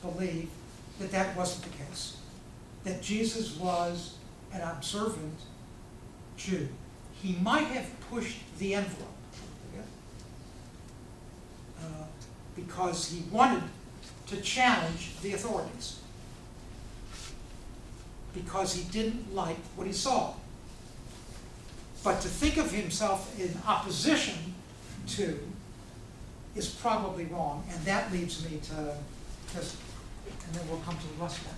believe that that wasn't the case, that Jesus was an observant Jew. He might have pushed the envelope, because he wanted to challenge the authorities, because he didn't like what he saw. But to think of himself in opposition to is probably wrong, and that leads me to just, and then we'll come to the last one.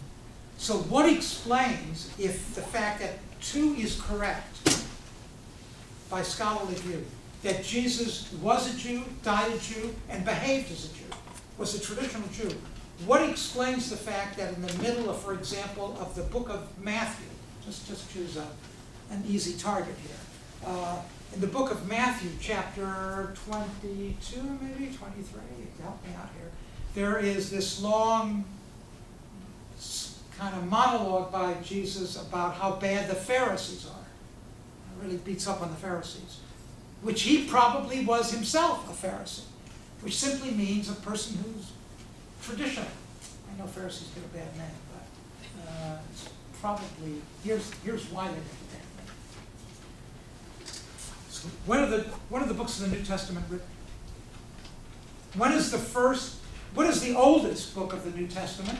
So what explains if the fact that 2 is correct by scholarly view, that Jesus was a Jew, died a Jew, and behaved as a Jew, was a traditional Jew? What explains the fact that in the middle of, for example, of the book of Matthew, just choose an easy target here. In the book of Matthew, chapter 22, maybe 23, help me out here, there is this long kind of monologue by Jesus about how bad the Pharisees are. It really beats up on the Pharisees, which he probably was himself a Pharisee, which simply means a person who's traditional. I know Pharisees get a bad name, but it's probably, here's why they get a bad name. So when are the books of the New Testament written? When is what is the oldest book of the New Testament?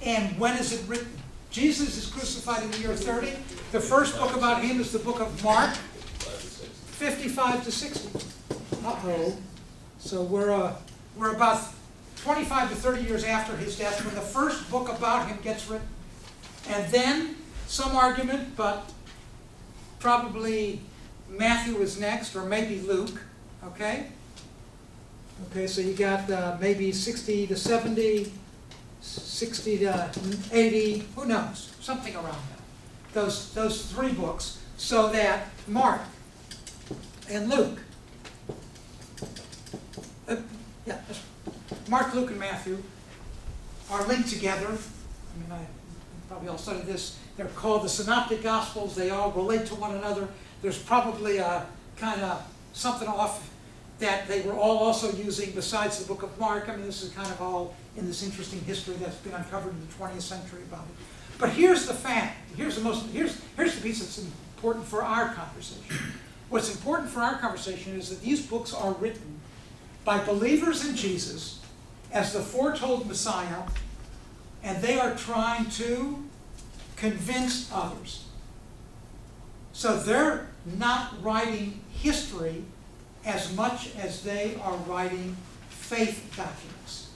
And when is it written? Jesus is crucified in the year 30. The first book about him is the book of Mark, 55 to 60. Uh-oh. So we're about 25 to 30 years after his death when the first book about him gets written. And then some argument, but probably Matthew is next, or maybe Luke. Okay? Okay, so you got maybe 60 to 70, 60 to 80, who knows? Something around that. Those 3 books, so that Mark and Luke, Mark, Luke, and Matthew are linked together. I mean, I probably all studied this. They're called the Synoptic Gospels. They all relate to one another. There's probably a kind of something off that they were all also using besides the book of Mark. I mean, this is kind of all in this interesting history that's been uncovered in the 20th century about it. But here's the fact. Here's the piece that's important for our conversation. What's important for our conversation is that these books are written by believers in Jesus as the foretold Messiah, and they are trying to convince others. So they're not writing history as much as they are writing faith documents.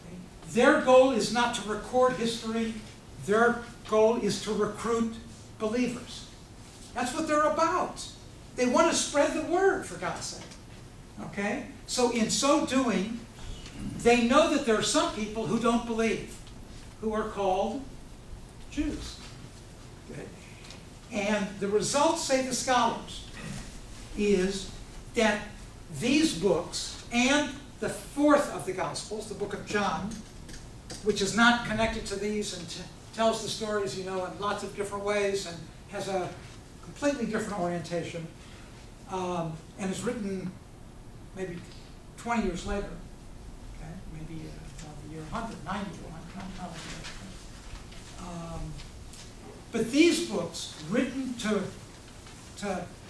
Okay? Their goal is not to record history. Their goal is to recruit believers. That's what they're about. They want to spread the word, for God's sake. Okay? So in so doing, they know that there are some people who don't believe, who are called Jews. Okay? And the results, say the scholars, is that these books and the 4th of the Gospels, the book of John, which is not connected to these and tells the stories, you know, in lots of different ways and has a completely different orientation, and is written maybe 20 years later, okay? Maybe the year 100, 90 to 100. But these books, written to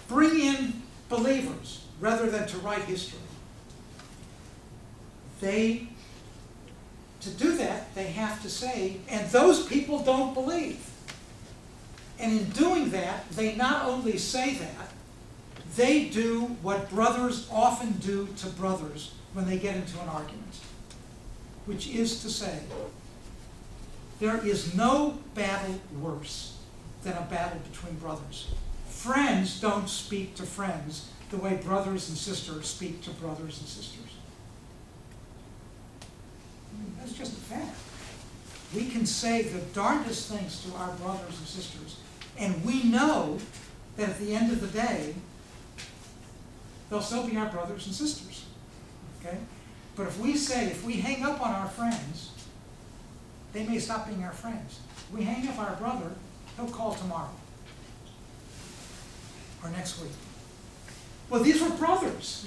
bring in believers rather than to write history, to do that, they have to say, and those people don't believe. And in doing that, they not only say that, they do what brothers often do to brothers when they get into an argument, which is to say, there is no battle worse than a battle between brothers. Friends don't speak to friends the way brothers and sisters speak to brothers and sisters. I mean, that's just a fact. We can say the darndest things to our brothers and sisters, and we know that at the end of the day, they'll still be our brothers and sisters. Okay? But if we hang up on our friends, they may stop being our friends. If we hang up our brother, he'll call tomorrow or next week. Well, these were brothers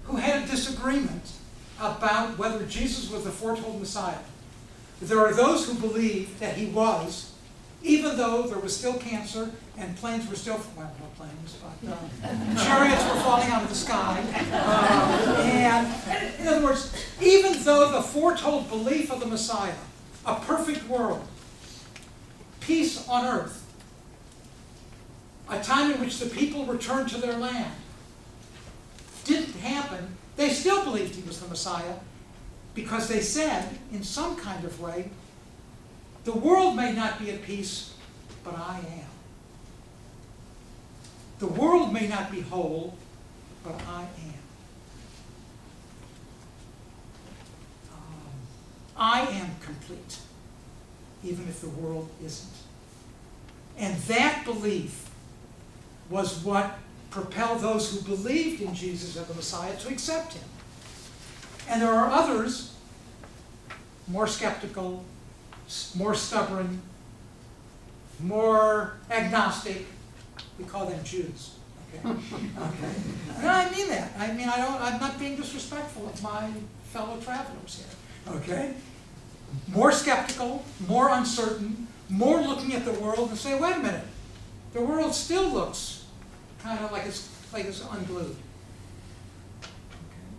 who had a disagreement about whether Jesus was the foretold Messiah. There are those who believe that he was, even though there was still cancer and planes were still, well, not planes, but chariots were falling out of the sky. And in other words, even though the foretold belief of the Messiah, a perfect world, peace on earth, a time in which the people return to their land, didn't happen, they still believed he was the Messiah, because they said, in some kind of way, the world may not be at peace, but I am. The world may not be whole, but I am. I am complete, even if the world isn't. And that belief was what propelled those who believed in Jesus as the Messiah to accept him. And there are others, more skeptical, more stubborn, more agnostic. We call them Jews. Okay? Okay. And I mean that. I mean, I'm not being disrespectful of my fellow travelers here. Okay? More skeptical, more uncertain, more looking at the world and say, wait a minute, the world still looks kind of like it's unglued. Okay.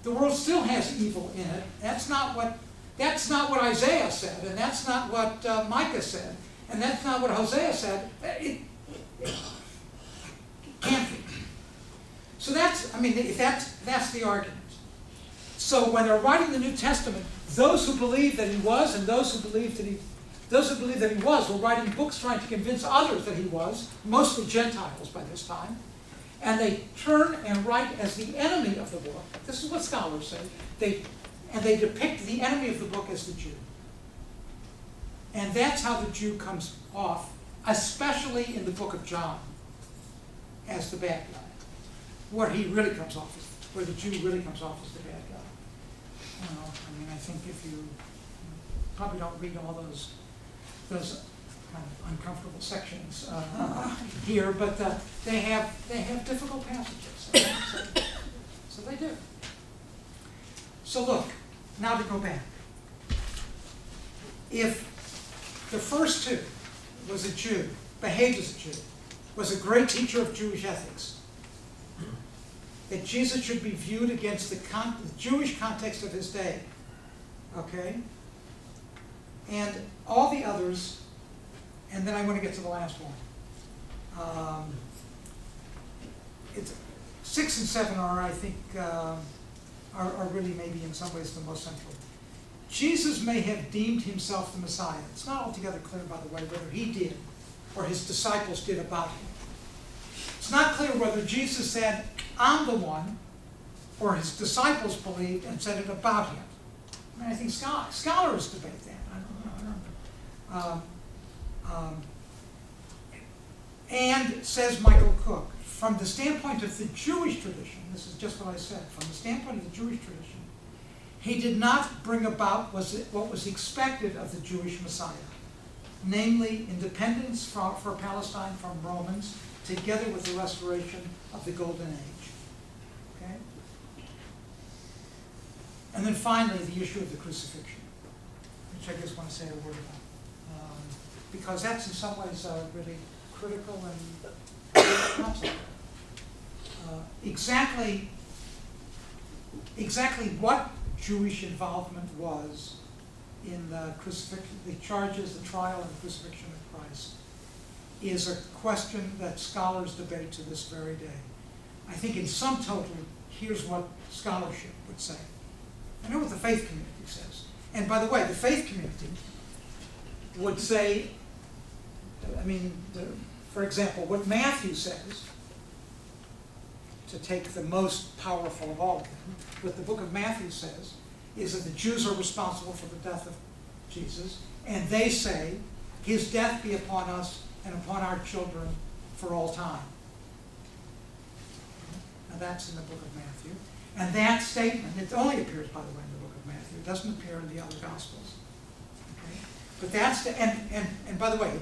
The world still has evil in it. That's not what Isaiah said, and that's not what Micah said, and that's not what Hosea said. It can't be. So that's the argument. So when they're writing the New Testament, those who believe that he was and those who believe that he was were writing books trying to convince others that he was, mostly Gentiles by this time, and they turn and write as the enemy of the book. This is what scholars say. They depict the enemy of the book as the Jew. And that's how the Jew comes off, especially in the book of John, as the bad guy, where he really comes off where the Jew really comes off as the bad guy. You know, I mean, I think if you probably don't read all those kind of uncomfortable sections here, but they have difficult passages. So they do. So look, now to go back. If the first two was a Jew, behaved as a Jew, was a great teacher of Jewish ethics, that Jesus should be viewed against the Jewish context of his day, okay? And all the others, and then I want to get to the last one. It's 6 and 7 are, I think, are really maybe in some ways the most central. Jesus may have deemed himself the Messiah. It's not altogether clear, by the way, whether he did or his disciples did about him. It's not clear whether Jesus said, I'm the one, or his disciples believed and said it about him. I mean, I think scholars debate that. I don't know. And, says Michael Cook, from the standpoint of the Jewish tradition, this is just what I said, from the standpoint of the Jewish tradition, he did not bring about what was expected of the Jewish Messiah, namely independence for Palestine from Romans, together with the restoration of the Golden Age. Okay? And then finally, the issue of the crucifixion, which I just want to say a word about, because that's in some ways really critical and not so exactly what Jewish involvement was in the crucifixion, the charges, the trial, and the crucifixion of Christ, is a question that scholars debate to this very day. I think in sum total, here's what scholarship would say. I know what the faith community says. And by the way, the faith community would say, I mean, for example, what Matthew says, to take the most powerful of all of them, what the book of Matthew says is that the Jews are responsible for the death of Jesus, and they say, his death be upon us and upon our children for all time. Now that's in the book of Matthew. And that statement, it only appears, by the way, in the book of Matthew. It doesn't appear in the other Gospels. Okay? But that's the, and by the way,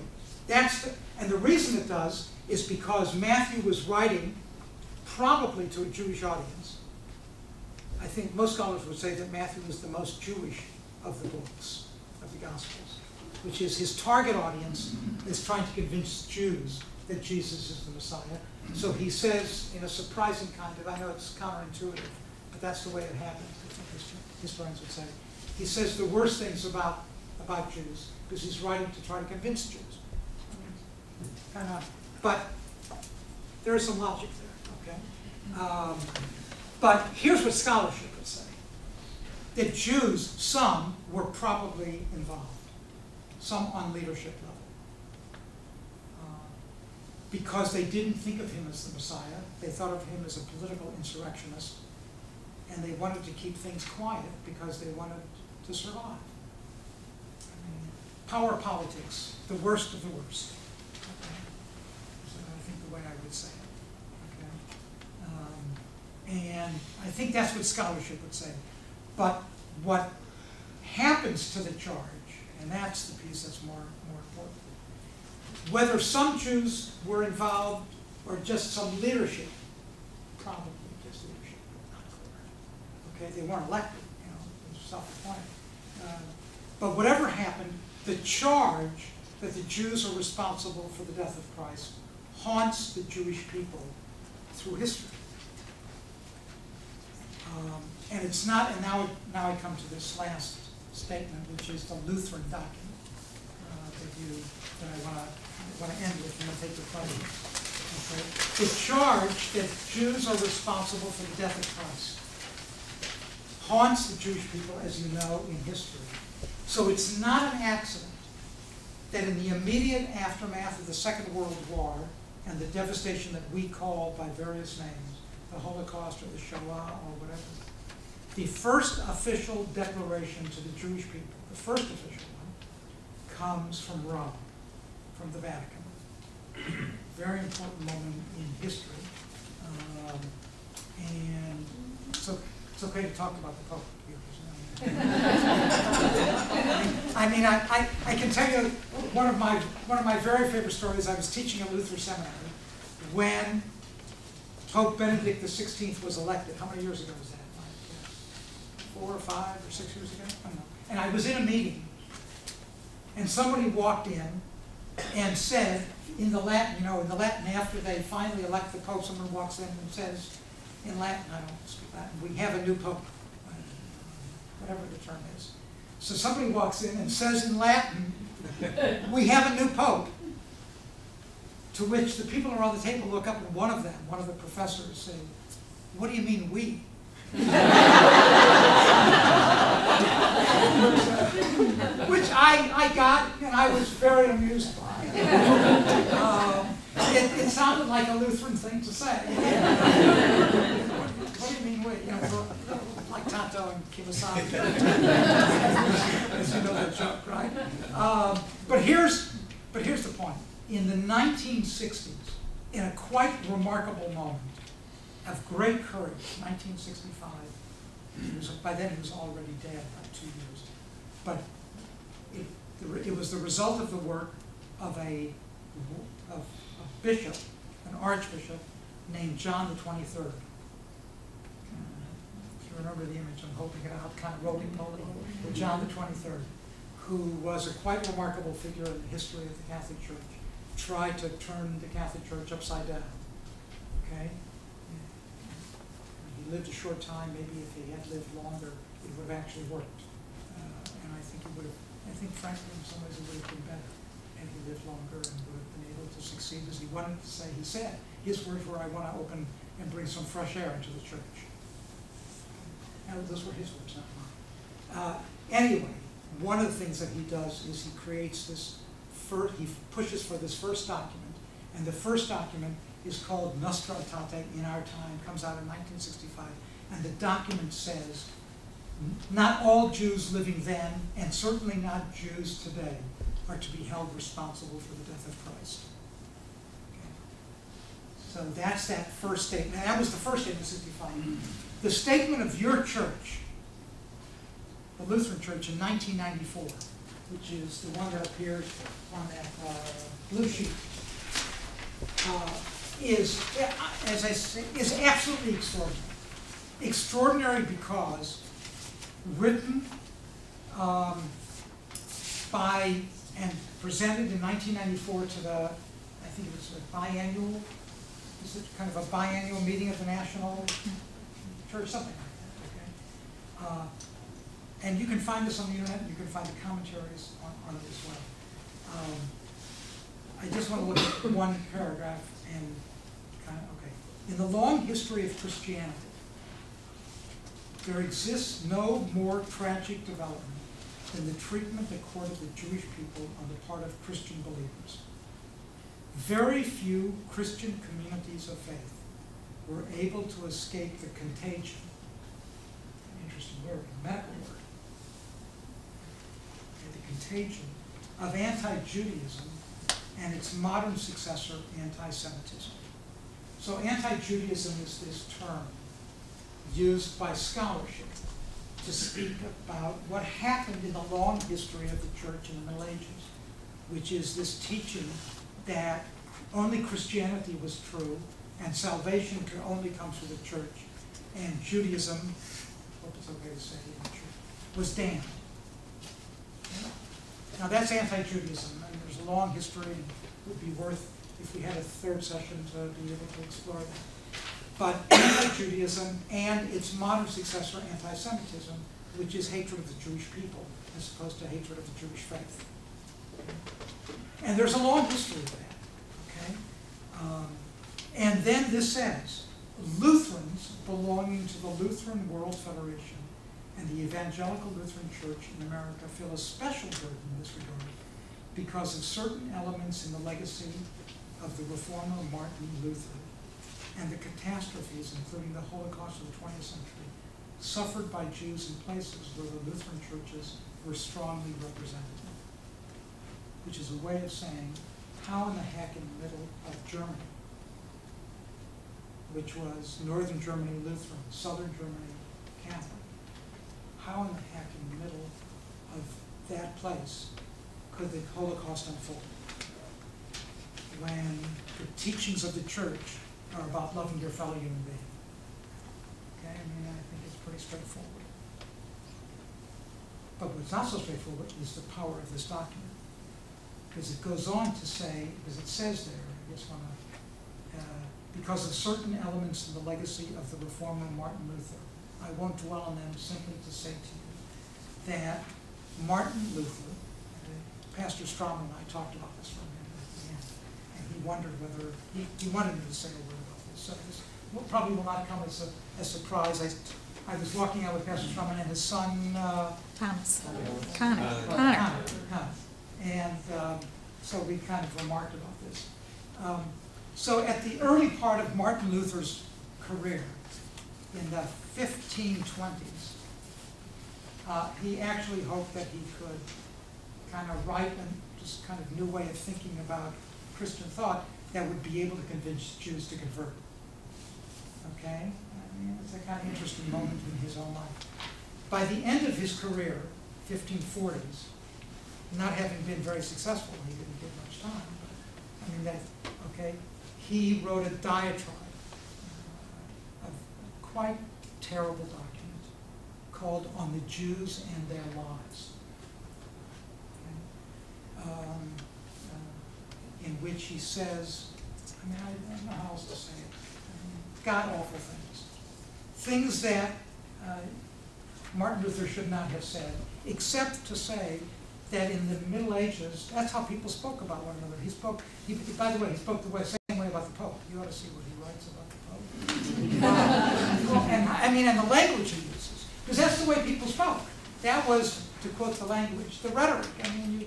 that's the, and the reason it does is because Matthew was writing probably to a Jewish audience. I think most scholars would say that Matthew was the most Jewish of the books of the Gospels, which is his target audience is trying to convince Jews that Jesus is the Messiah. So he says, in a surprising kind of, I know it's counterintuitive, but that's the way it happens, I think historians would say. He says the worst things about Jews, because he's writing to try to convince Jews. But there is some logic there, okay? But here's what scholarship would say. That Jews, some, were probably involved. Some on leadership level. Because they didn't think of him as the Messiah. They thought of him as a political insurrectionist. And they wanted to keep things quiet because they wanted to survive. I mean, power politics, the worst of the worst. Okay? So I think the way I would say it. Okay? And I think that's what scholarship would say. But what happens to the charge, and that's the piece that's more important, whether some Jews were involved or just some leadership, probably just leadership, not clear. Okay, they weren't elected, it was self-appointed. But whatever happened, the charge that the Jews are responsible for the death of Christ haunts the Jewish people through history. And it's not, and now I come to this last statement, which is the Lutheran document that I want to end with, and I'll take your question. Okay. The charge that Jews are responsible for the death of Christ haunts the Jewish people, as you know, in history. So it's not an accident that in the immediate aftermath of the Second World War and the devastation that we call by various names, the Holocaust or the Shoah or whatever, the first official declaration to the Jewish people, the first official one, comes from Rome, from the Vatican. Very important moment in history. And so it's okay to talk about the Pope here. I can tell you one of my very favorite stories. I was teaching at Luther Seminary when Pope Benedict XVI was elected. How many years ago was that? 4 or 5 or 6 years ago? I don't know. And I was in a meeting, and somebody walked in and said, in the Latin, in the Latin, after they finally elect the Pope, someone walks in and says, in Latin, I don't speak Latin, we have a new Pope, whatever the term is. So somebody walks in and says in Latin, we have a new Pope. To which the people around the table look up, and one of the professors, say, what do you mean we? Which I got, and I was very amused by. It sounded like a Lutheran thing to say. What do you mean we? Like Tonto and Kimasabi. As you know that joke, right? But here's the point. In the 1960s, in a quite remarkable moment of great courage, 1965, by then he was already dead, about 2 years, but it was the result of the work of a bishop, an archbishop, named John the 23rd. If you remember the image, I'm holding it out, kind of roly-poly, John the 23rd, who was a quite remarkable figure in the history of the Catholic Church, tried to turn the Catholic Church upside down, okay? He lived a short time. Maybe if he had lived longer, it would have actually worked. And I think it would have, frankly, in some ways it would have been better had he lived longer and would have been able to succeed as he wanted to say. He said, his words were, I want to open and bring some fresh air into the church. Now, those were his words, not mine. Anyway, one of the things that he does is he creates this, he pushes for this first document, and the first document is called Nostra Aetate in our time, comes out in 1965, and the document says, not all Jews living then, and certainly not Jews today, are to be held responsible for the death of Christ. Okay. So that's that first statement. And that was the first statement of 65. The statement of your church, the Lutheran Church, in 1994, which is the one that appears on that blue sheet, is, as I say, is absolutely extraordinary. Extraordinary because written by and presented in 1994 to the, I think it was a biannual, is it kind of a biannual meeting of the National Church, something like that, okay? And you can find this on the internet, you can find the commentaries on it as well. I just want to look at one paragraph and kind of, okay. In the long history of Christianity, there exists no more tragic development than the treatment accorded the Jewish people on the part of Christian believers. Very few Christian communities of faith were able to escape the contagion, an interesting word, a medical word, the contagion of anti-Judaism and its modern successor, anti-Semitism. So anti-Judaism is this term used by scholarship to speak about what happened in the long history of the church in the Middle Ages, which is this teaching that only Christianity was true and salvation could only come through the church, and Judaism, what is okay to say in the church, was damned. Now that's anti-Judaism, and there's a long history, and it would be worth, if we had a third session, to be able to explore that. But anti-Judaism and its modern successor, anti-Semitism, which is hatred of the Jewish people as opposed to hatred of the Jewish faith. And there's a long history of that, okay? And then this says, Lutherans belonging to the Lutheran World Federation and the Evangelical Lutheran Church in America feel a special burden in this regard because of certain elements in the legacy of the reformer Martin Luther and the catastrophes, including the Holocaust of the 20th century, suffered by Jews in places where the Lutheran churches were strongly represented. Which is a way of saying, how in the heck in the middle of Germany, which was northern Germany Lutheran, southern Germany Catholic, how in the heck in the middle of that place could the Holocaust unfold? When the teachings of the church are about loving your fellow human being. Okay, I mean, I think it's pretty straightforward. But what's not so straightforward is the power of this document. Because it goes on to say, because it says there, I just want to, because of certain elements in the legacy of the reformer Martin Luther, I won't dwell on them, simply to say to you that Martin Luther, Pastor Strom and I talked about this for a minute at the end, and he wondered whether, he wanted me to say a word about this. So this probably will not come as a surprise. I was walking out with Pastor Strom and his son, Connor. And so we kind of remarked about this. So at the early part of Martin Luther's career, in the 1520s, he actually hoped that he could kind of write a just kind of new way of thinking about Christian thought that would be able to convince Jews to convert. Okay? I mean, it's a kind of interesting moment in his own life. By the end of his career, 1540s, not having been very successful, he didn't get much time, but I mean that, okay, he wrote a diatribe, a quite terrible document called On the Jews and Their Lives, okay? In which he says, I mean, I don't know how else to say it, I mean, god-awful things. Things that Martin Luther should not have said, except to say that in the Middle Ages, that's how people spoke about one another. By the way, he spoke the same way about the Pope. You ought to see what he writes about the Pope. And the language he uses, because that's the way people spoke. That was, to quote the language, the rhetoric. I mean,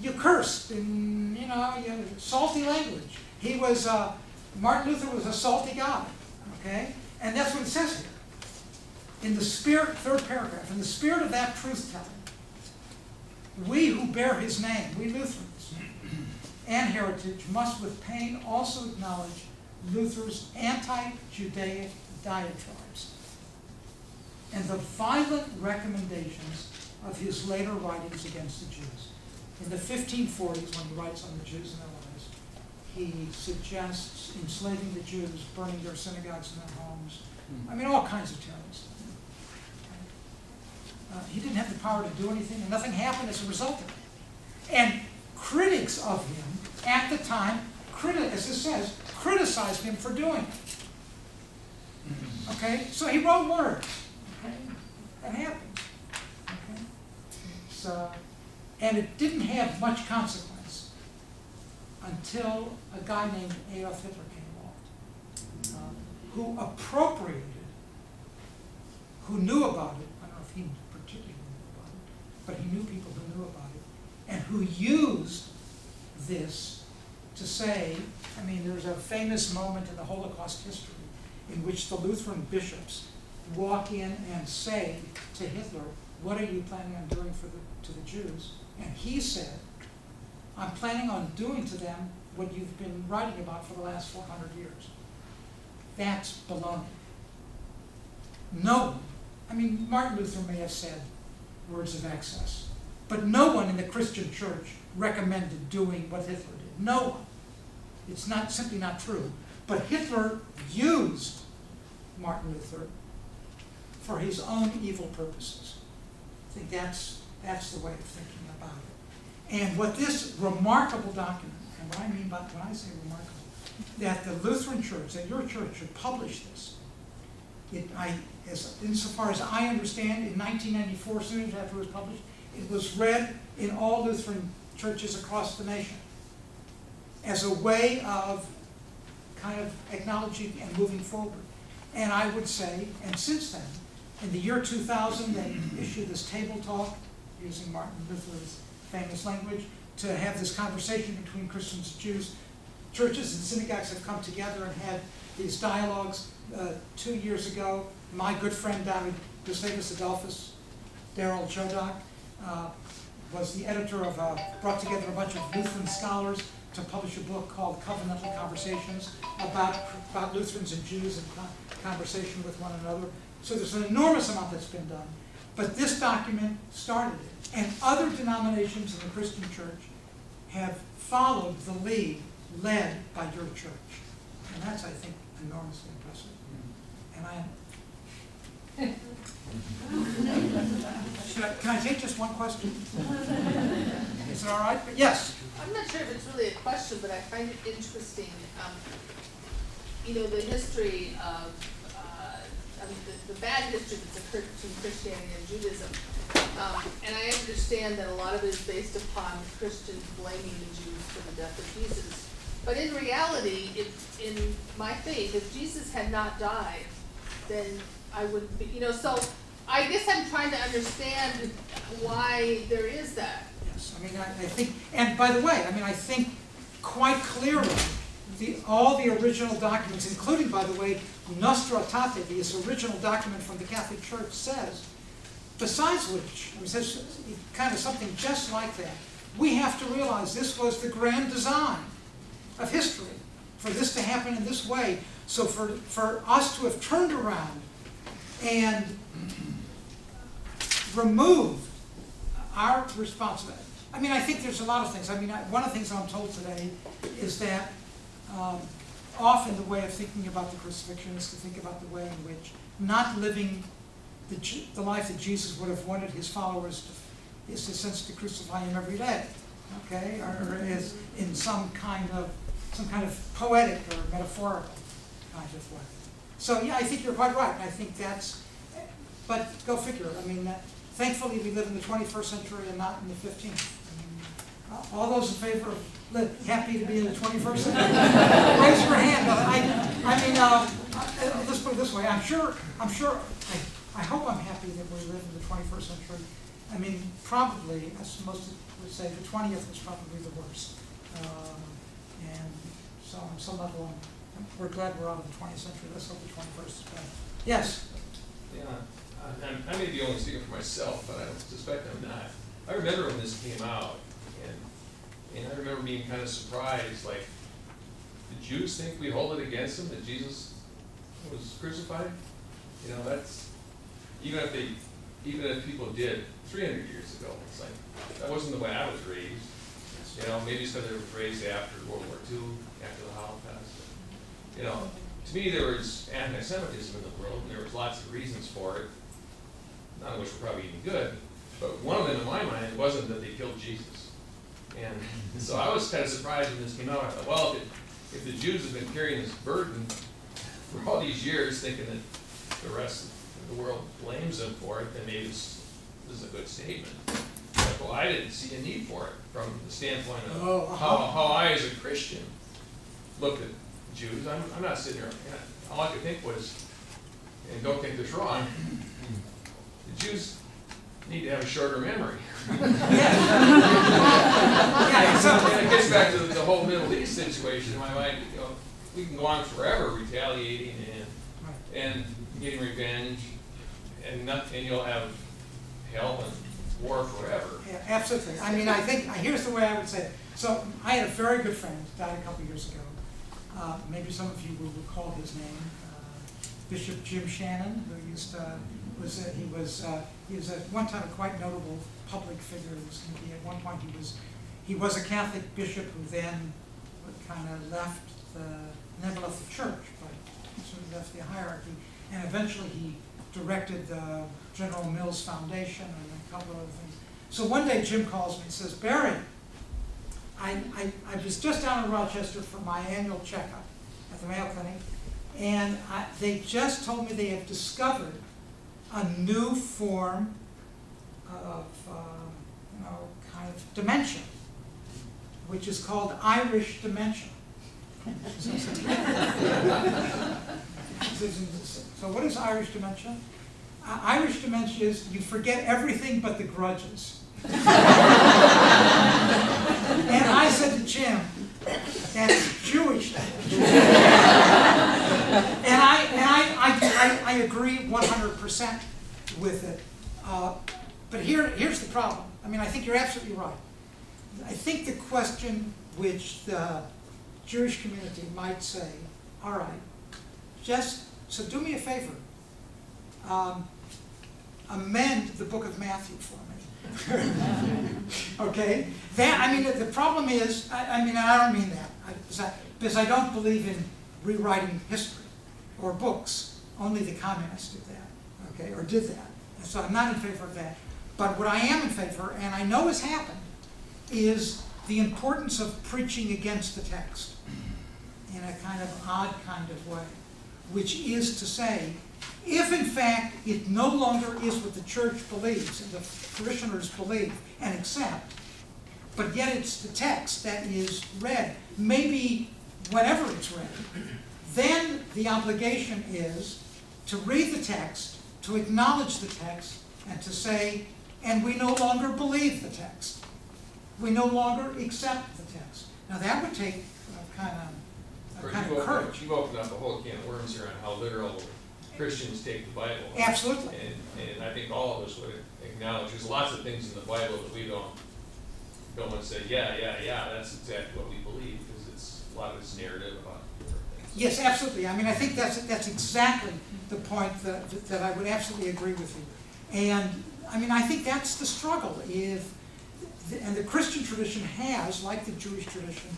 you cursed in, salty language. He was, Martin Luther was a salty guy, okay? And that's what it says here. In the spirit, third paragraph, in the spirit of that truth-telling, we who bear his name, we Lutherans, and heritage, must with pain also acknowledge Luther's anti-Judaic diatribes and the violent recommendations of his later writings against the Jews. In the 1540s, when he writes on the Jews and their lives, he suggests enslaving the Jews, burning their synagogues and their homes. I mean, all kinds of terrible stuff. He didn't have the power to do anything, and nothing happened as a result of it. And critics of him at the time, as it says, criticized him for doing it. Okay? So he wrote words. Okay? That happened. Okay? So, and it didn't have much consequence until a guy named Adolf Hitler came along. who appropriated, who knew about it. I don't know if he particularly knew about it, but he knew people who knew about it, and who used this to say, I mean, there's a famous moment in the Holocaust history in which the Lutheran bishops walk in and say to Hitler, what are you planning on doing to the Jews? And he said, I'm planning on doing to them what you've been writing about for the last 400 years. That's baloney. No one, I mean, Martin Luther may have said words of excess, but no one in the Christian church recommended doing what Hitler did. No one. It's not simply not true. But Hitler used Martin Luther for his own evil purposes. I think that's the way of thinking about it. And what this remarkable document, and what I mean by when I say remarkable, that the Lutheran Church, that your church should publish this. Insofar as I understand, in 1994, soon after it was published, it was read in all Lutheran churches across the nation as a way of kind of acknowledging and moving forward. And I would say, and since then, in the year 2000, they issued this table talk, using Martin Luther's famous language, to have this conversation between Christians and Jews. Churches and synagogues have come together and had these dialogues. 2 years ago, my good friend down at Gustavus Adolphus, Daryl Chodak, was the editor of, brought together a bunch of Lutheran scholars to publish a book called Covenantal Conversations about Lutherans and Jews and conversation with one another. So there's an enormous amount that's been done. But this document started it. And other denominations in the Christian church have followed the lead led by your church. And that's, I think, enormously impressive. And can I take just one question? Is it all right? Yes. I'm not sure if it's really a question, but I find it interesting. The history of the bad history that's occurred between Christianity and Judaism. And I understand that a lot of it is based upon Christians blaming the Jews for the death of Jesus. But in reality, in my faith, if Jesus had not died, then I wouldn't be, so I guess I'm trying to understand why there is that. Yes, I mean, I think, and by the way, I think quite clearly, all the original documents, including, by the way, Nostra Aetate, this original document from the Catholic Church, says, besides which, it says kind of something just like that, we have to realize this was the grand design of history, for this to happen in this way. So for us to have turned around and removed our responsibility. I think there's a lot of things. One of the things I'm told today is that often the way of thinking about the crucifixion is to think about the way in which not living the life that Jesus would have wanted his followers to, is to crucify him every day, okay, or is in some kind of poetic or metaphorical kind of way. So yeah, I think you're quite right. I think that's, but go figure. Thankfully we live in the 21st century and not in the 15th. All those in favor of happy to be in the 21st century, raise your hand. Let's put it this way. I hope I'm happy that we live in the 21st century. Probably, as most would say, the 20th was probably the worst. And so on some level, we're glad we're out of the 20th century. Let's hope the 21st is better. Yes? Yeah, I may be only speaking for myself, but I suspect I'm not. I remember when this came out, and I remember being kind of surprised, like, the Jews think we hold it against them that Jesus was crucified? That's, even if people did 300 years ago, it's like, that wasn't the way I was raised. Maybe it's because they were raised after World War II, after the Holocaust. To me, there was anti-Semitism in the world, and there was lots of reasons for it, none of which were probably even good. But one of them, in my mind, wasn't that they killed Jesus. And so I was kind of surprised when this came out. I thought, well, if the Jews have been carrying this burden for all these years, thinking that the rest of the world blames them for it, then maybe this is a good statement. But, well, I didn't see a need for it from the standpoint of how I, as a Christian, looked at Jews, I'm not sitting there, all I could think was, and don't take this wrong, the Jews need to have a shorter memory. Yeah, so, And it gets back to the whole Middle East situation. In my mind, we can go on forever retaliating and getting revenge, and you'll have hell and war forever. yeah, absolutely. I mean, I think, here's the way I would say it. So, I had a very good friend, died a couple years ago. Maybe some of you will recall his name, Bishop Jim Shannon, who used to, he was at one time a quite notable public figure. At one point he was a Catholic bishop who then kind of never left the church, but sort of left the hierarchy, and eventually he directed the General Mills Foundation and a couple of other things. So one day Jim calls me and says, Barry, I was just down in Rochester for my annual checkup at the Mayo Clinic, and they just told me they have discovered a new form of, kind of dementia, which is called Irish dementia. So what is Irish dementia? Irish dementia is you forget everything but the grudges. And I said to Jim, that's Jewish. And I agree 100% with it. But here's the problem. I mean, I think you're absolutely right. I think the question which the Jewish community might say, all right, so do me a favor. Amend the book of Matthew for me. Okay? The problem is, I don't mean that. Because I don't believe in rewriting history or books. Only the communists did that, okay, or did that. And so I'm not in favor of that. But what I am in favor, and I know has happened, is the importance of preaching against the text in a kind of odd kind of way, which is to say, if in fact it no longer is what the church believes and the parishioners believe and accept, but yet it's the text that is read, maybe whenever it's read, then the obligation is to read the text, to acknowledge the text, and to say, and we no longer believe the text. We no longer accept the text. Now that would take kind of courage. You've opened up a whole can of worms here on how literal Christians take the Bible. Absolutely. And I think all of us would acknowledge there's lots of things in the Bible that we don't want to say, yeah, that's exactly what we believe, because a lot of it's narrative about different things. Yes, absolutely. I mean, I think that's exactly the point that I would absolutely agree with you. And I mean, I think that's the struggle. And the Christian tradition has, like the Jewish tradition,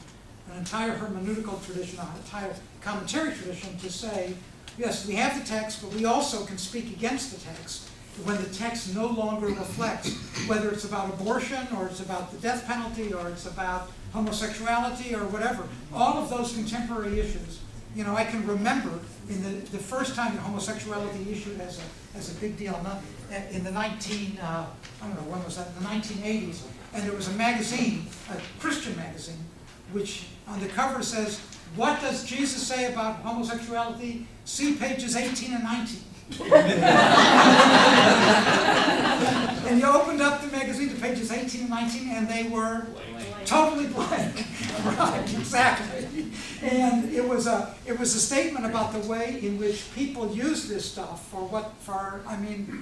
an entire hermeneutical tradition, an entire commentary tradition to say, yes, we have the text, but we also can speak against the text when the text no longer reflects, whether it's about abortion, or it's about the death penalty, or it's about homosexuality, or whatever. All of those contemporary issues, I can remember in the first time that homosexuality issued as a big deal in the when was that? In the 1980s, and there was a magazine, a Christian magazine, which on the cover says, "What does Jesus say about homosexuality? See pages 18 and 19." And you opened up the magazine to pages 18 and 19, and they were totally blank. Right, exactly. And it was a statement about the way in which people use this stuff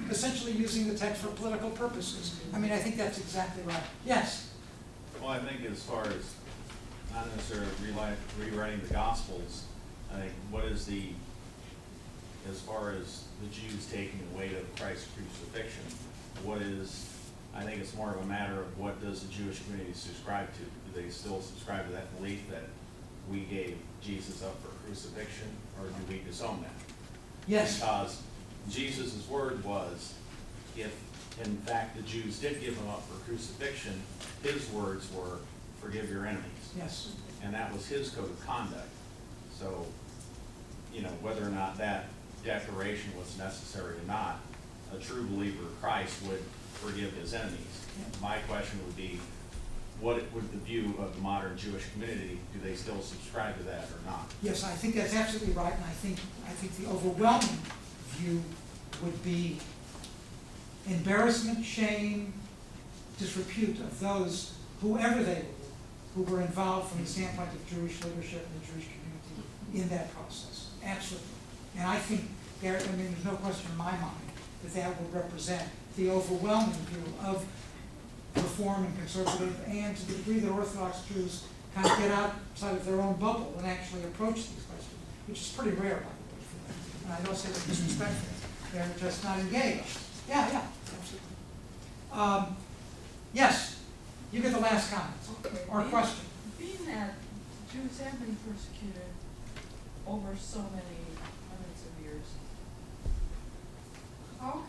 essentially using the text for political purposes. I mean, I think that's exactly right. Yes? Well, I think as far as not necessarily rewriting the Gospels, I think as far as the Jews taking the weight of Christ's crucifixion, I think it's more of a matter of what does the Jewish community subscribe to? Do they still subscribe to that belief that we gave Jesus up for crucifixion, or do we disown that? Yes. Because Jesus' word was, if in fact the Jews did give him up for crucifixion, his words were, forgive your enemies. Yes. And that was his code of conduct. So, whether or not that declaration was necessary or not, a true believer of Christ would forgive his enemies. Yeah. My question would be, what would the view of the modern Jewish community, do they still subscribe to that or not? Yes, I think that's absolutely right, and I think the overwhelming view would be embarrassment, shame, disrepute of those, whoever they were, who were involved from the standpoint of Jewish leadership and the Jewish community in that process. Absolutely. And I think there's no question in my mind that would represent the overwhelming view of Reform and conservative, and to the degree that Orthodox Jews kind of get outside of their own bubble and actually approach these questions, which is pretty rare, by the way, for them. And I don't say that disrespectfully. They're just not engaged. Yeah, absolutely. Yes, you get the last comment or question. Being that Jews have been persecuted over so many hundreds of years, how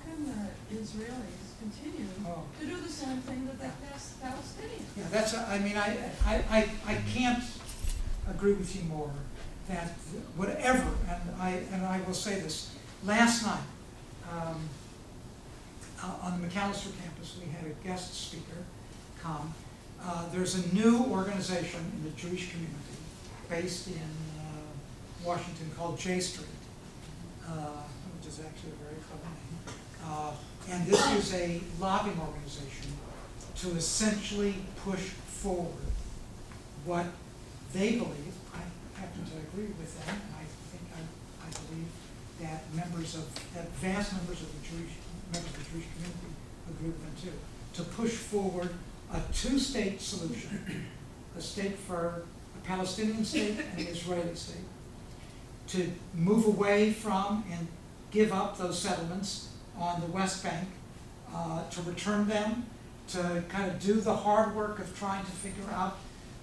can the Israelis continue to do the same thing that the Palestinians? Yeah, that's. I can't agree with you more. That whatever, and I will say this. Last night, on the Macalester campus, we had a guest speaker come. There's a new organization in the Jewish community based in Washington called J Street, which is actually a very clever name. And this is a lobbying organization to essentially push forward what they believe. I happen to agree with them, and I believe that vast members of the Jewish community agree with them too, to push forward a two-state solution, a state for a Palestinian state and an Israeli state, to move away from and give up those settlements on the West Bank, to return them, to kind of do the hard work of trying to figure out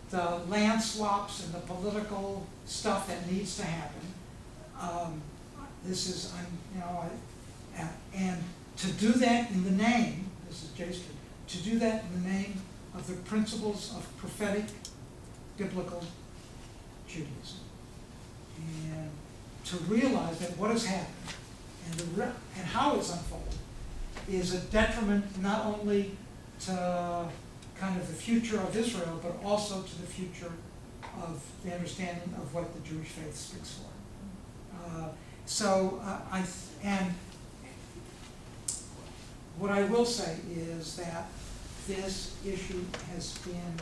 the land swaps and the political stuff that needs to happen. And to do that in the name, this is J Street, to do that in the name of the principles of prophetic biblical Judaism. And to realize that what has happened and how it's unfolded is a detriment not only to kind of the future of Israel, but also to the future of the understanding of what the Jewish faith speaks for. And what I will say is that this issue has been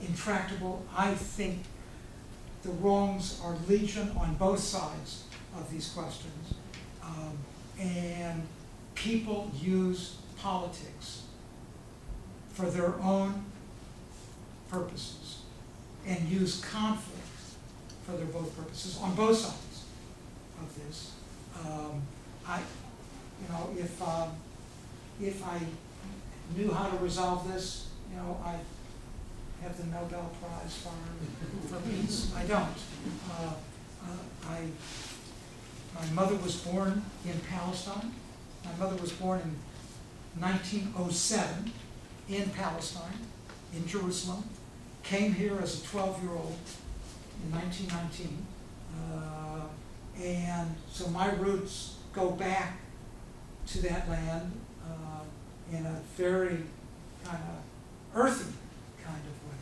intractable. I think the wrongs are legion on both sides of these questions. And people use politics for their own purposes and use conflict for their both purposes on both sides of this. If I knew how to resolve this, I'd have the Nobel Prize for peace. I don't. My mother was born in Palestine. My mother was born in 1907 in Palestine, in Jerusalem. Came here as a 12-year-old in 1919. And so my roots go back to that land in a very kind of earthy kind of way.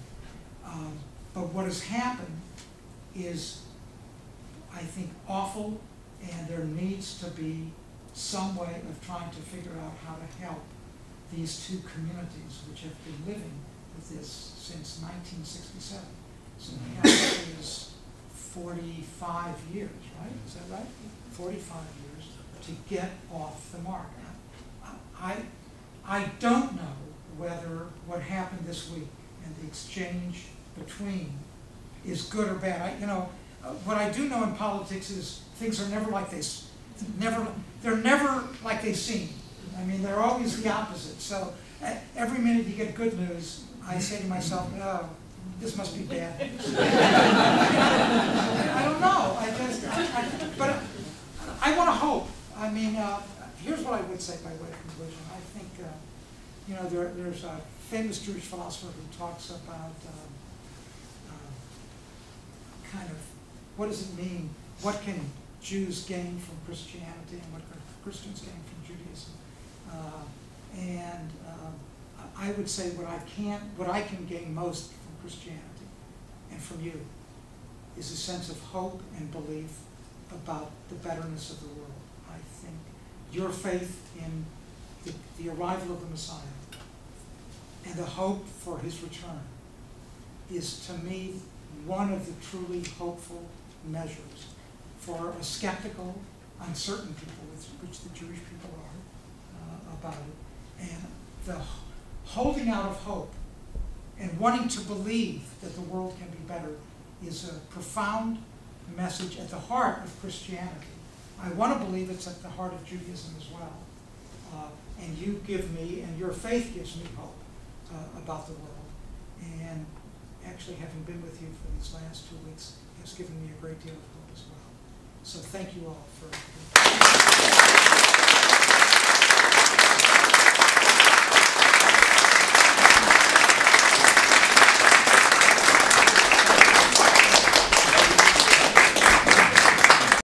But what has happened is, I think, awful, and there needs to be some way of trying to figure out how to help these two communities, which have been living with this since 1967. So now it is 45 years, right? Is that right? 45 years to get off the mark. I don't know whether what happened this week and the exchange between is good or bad. What I do know in politics is things are never like this. They're never like they seem. I mean, they're always the opposite. So every minute you get good news, I say to myself, oh, this must be bad news. I don't know. But I want to hope. I mean, here's what I would say by way of conclusion. I think, there's a famous Jewish philosopher who talks about kind of what does it mean, what can Jews gain from Christianity and what can Christians gain from Judaism. I would say what I can gain most from Christianity and from you is a sense of hope and belief about the betterness of the world. I think your faith in the arrival of the Messiah and the hope for his return is, to me, one of the truly hopeful measures for a skeptical, uncertain people, which the Jewish people are, about it. And the holding out of hope and wanting to believe that the world can be better is a profound message at the heart of Christianity. I want to believe it's at the heart of Judaism as well. And you give me, and your faith gives me hope about the world. And actually, having been with you for these last 2 weeks has given me a great deal of hope as well. So thank you all for